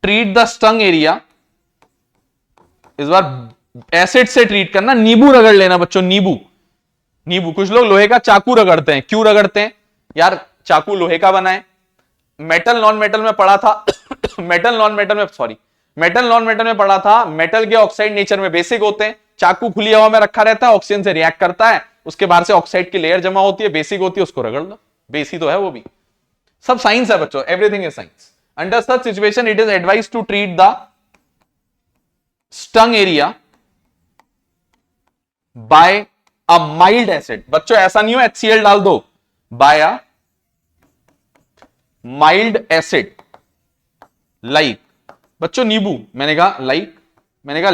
treat the stung area. इस बार एसिड से ट्रीट करना, नींबू रगड़ लेना बच्चों, नींबू. कुछ लोग लोहे का चाकू रगड़ते हैं. क्यों रगड़ते हैं यार? चाकू लोहे का बना है. मेटल नॉन मेटल में पढ़ा था मेटल नॉन मेटल में पढ़ा था, मेटल के ऑक्साइड नेचर में बेसिक होते हैं. चाकू खुली हवा में रखा रहता है, ऑक्सीजन से रिएक्ट करता है, उसके बाहर से ऑक्साइड की लेयर जमा होती है, बेसिक होती है, उसको रगड़ लो. बेसिक तो है वो भी. सब साइंस है बच्चों, everything is science. Under such situation it is advised to treat the stung area by a mild acid. बच्चों ऐसा नहीं हो HCl डाल दो, by a mild acid like. बच्चों नींबू, मैंने कहा लाइक, मैंने कहा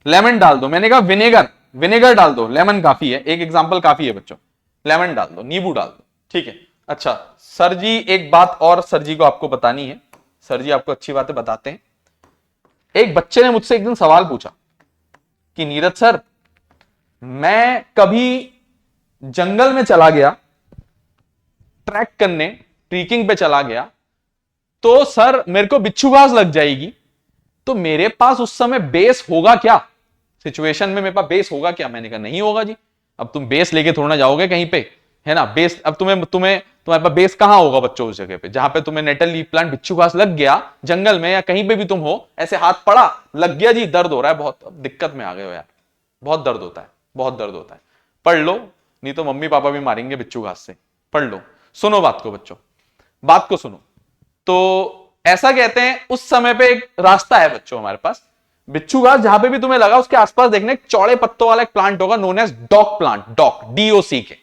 लेमन डाल दो, मैंने कहा विनेगर डाल दो. लेमन काफी है, एक एग्जांपल काफी है बच्चों. लेमन डाल दो, नींबू डाल दो, ठीक है. अच्छा सर जी, एक बात और सर जी को आपको बतानी है. सर जी आपको अच्छी बातें बताते हैं. एक बच्चे ने मुझसे एक दिन सवाल पूछा कि नीरज सर, मैं कभी जंगल में चला गया, ट्रैक करने, ट्रेकिंग पे चला गया, तो सर मेरे को बिच्छू घास लग जाएगी, तो मेरे पास उस समय बेस होगा क्या? सिचुएशन में मेरे पास बेस होगा क्या? मैंने कहा नहीं होगा जी. अब तुम बेस लेके थोड़ा ना जाओगे कहीं पे, है ना. बेस अब तुम्हारे पास बेस कहां होगा बच्चों? उस जगह पे जहां पे तुम्हें नेटल लीफ प्लांट, बिच्छू घास लग गया जंगल में या कहीं पे भी तुम हो, ऐसे हाथ पड़ा, लग गया जी, दर्द हो रहा है बहुत, अब दिक्कत में आ गए हो यार, बहुत दर्द होता है. पढ़ लो, नहीं तो मम्मी पापा भी मारेंगे बिच्छू घास से. पढ़ लो. सुनो बात को बच्चों, बात को सुनो. तो ऐसा कहते हैं उस समय पे एक रास्ता है बच्चों हमारे पास, बिच्छू घास जहां पे भी तुम्हें लगा उसके आसपास देखने चौड़े पत्तों वाला एक प्लांट होगा, known as dock plant. DOC के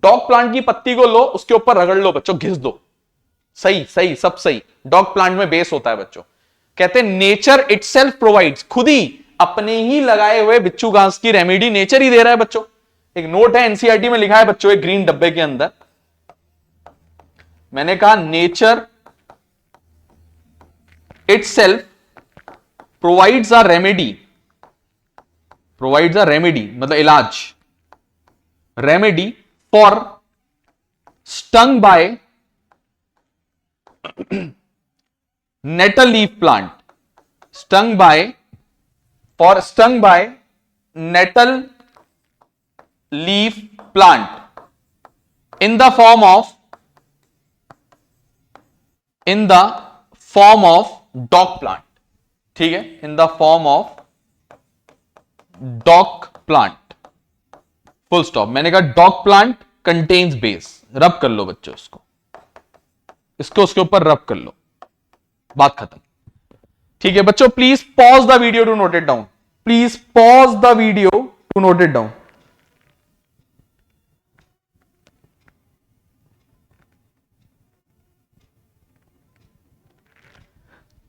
डॉग प्लांट की पत्ती को लो, उसके ऊपर रगड़ लो बच्चों, घिस दो. सही सब सही. डॉग प्लांट में बेस होता है बच्चों. कहते हैं नेचर इटसेल्फ प्रोवाइड्स, खुद ही अपने ही लगाए हुए बिच्छू घास की रेमेडी नेचर ही दे रहा है बच्चों. एक नोट है NCERT में लिखा है बच्चों, एक ग्रीन डब्बे के अंदर. मैंने कहा nature itself provides a remedy, मतलब इलाज, remedy for stung by nettle leaf plant, stung by nettle leaf plant in the form of dock plant. ठीक है, in the form of dock plant, full stop. मैंने कहा डॉग प्लांट कंटेन्स बेस. रब कर लो बच्चों, इसको उसके ऊपर रब कर लो, बात खत्म. ठीक है बच्चों, please pause the video to note it down.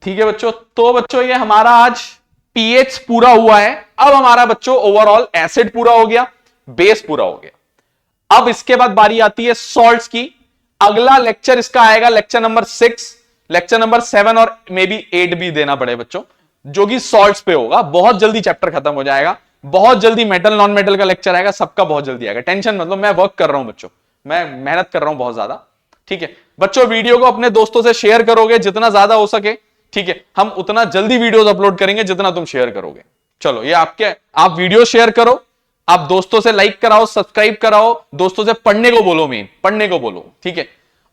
ठीक है बच्चों, तो बच्चों ये हमारा आज पीएच पूरा हुआ है. अब हमारा बच्चों ओवरऑल एसिड पूरा हो गया, बेस पूरा हो गया. अब इसके बाद बारी आती है सॉल्ट्स की. अगला लेक्चर इसका आएगा लेक्चर नंबर 6, लेक्चर नंबर 7 और मे बी 8 भी देना पड़े बच्चों, जो कि सॉल्ट्स पे होगा. बहुत जल्दी चैप्टर खत्म हो जाएगा, बहुत जल्दी मेटल नॉन मेटल का लेक्चर आएगा, सबका बहुत जल्दी आएगा. टेंशन मतलब मैं वर्क कर रहा हूं बच्चों, मैं मेहनत कर रहा हूं बहुत ज्यादा. ठीक है बच्चों, वीडियो को अपने दोस्तों से शेयर करोगे जितना ज्यादा हो सके. ठीक है, हम उतना जल्दी वीडियोस अपलोड करेंगे जितना तुम शेयर करोगे. चलो ये आप वीडियो शेयर करो, आप दोस्तों से लाइक कराओ, सब्सक्राइब कराओ, दोस्तों से पढ़ने को बोलो, मेन पढ़ने को बोलो. ठीक है,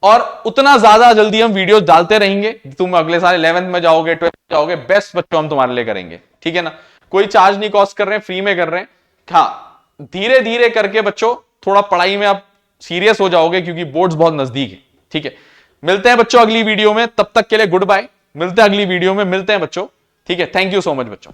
और उतना ज्यादा जल्दी हम वीडियोस डालते रहेंगे। तुम अगले साल 11th में जाओगे, 12th में जाओगे, बेस्ट बच्चों हम तुम्हारे लिए करेंगे, ठीक है ना। कोई चार्ज नहीं कॉस्ट कर रहे हैं, फ्री में कर रहे हैं। हाँ, धीरे धीरे करके बच्चों थोड़ा पढ़ाई में आप सीरियस हो जाओगे क्योंकि बोर्ड्स बहुत नजदीक है, ठीक है। मिलते हैं बच्चों अगली वीडियो में, तब तक के लिए गुड बाय। मिलते हैं अगली वीडियो में, मिलते हैं बच्चों, ठीक है। थैंक यू सो मच बच्चों।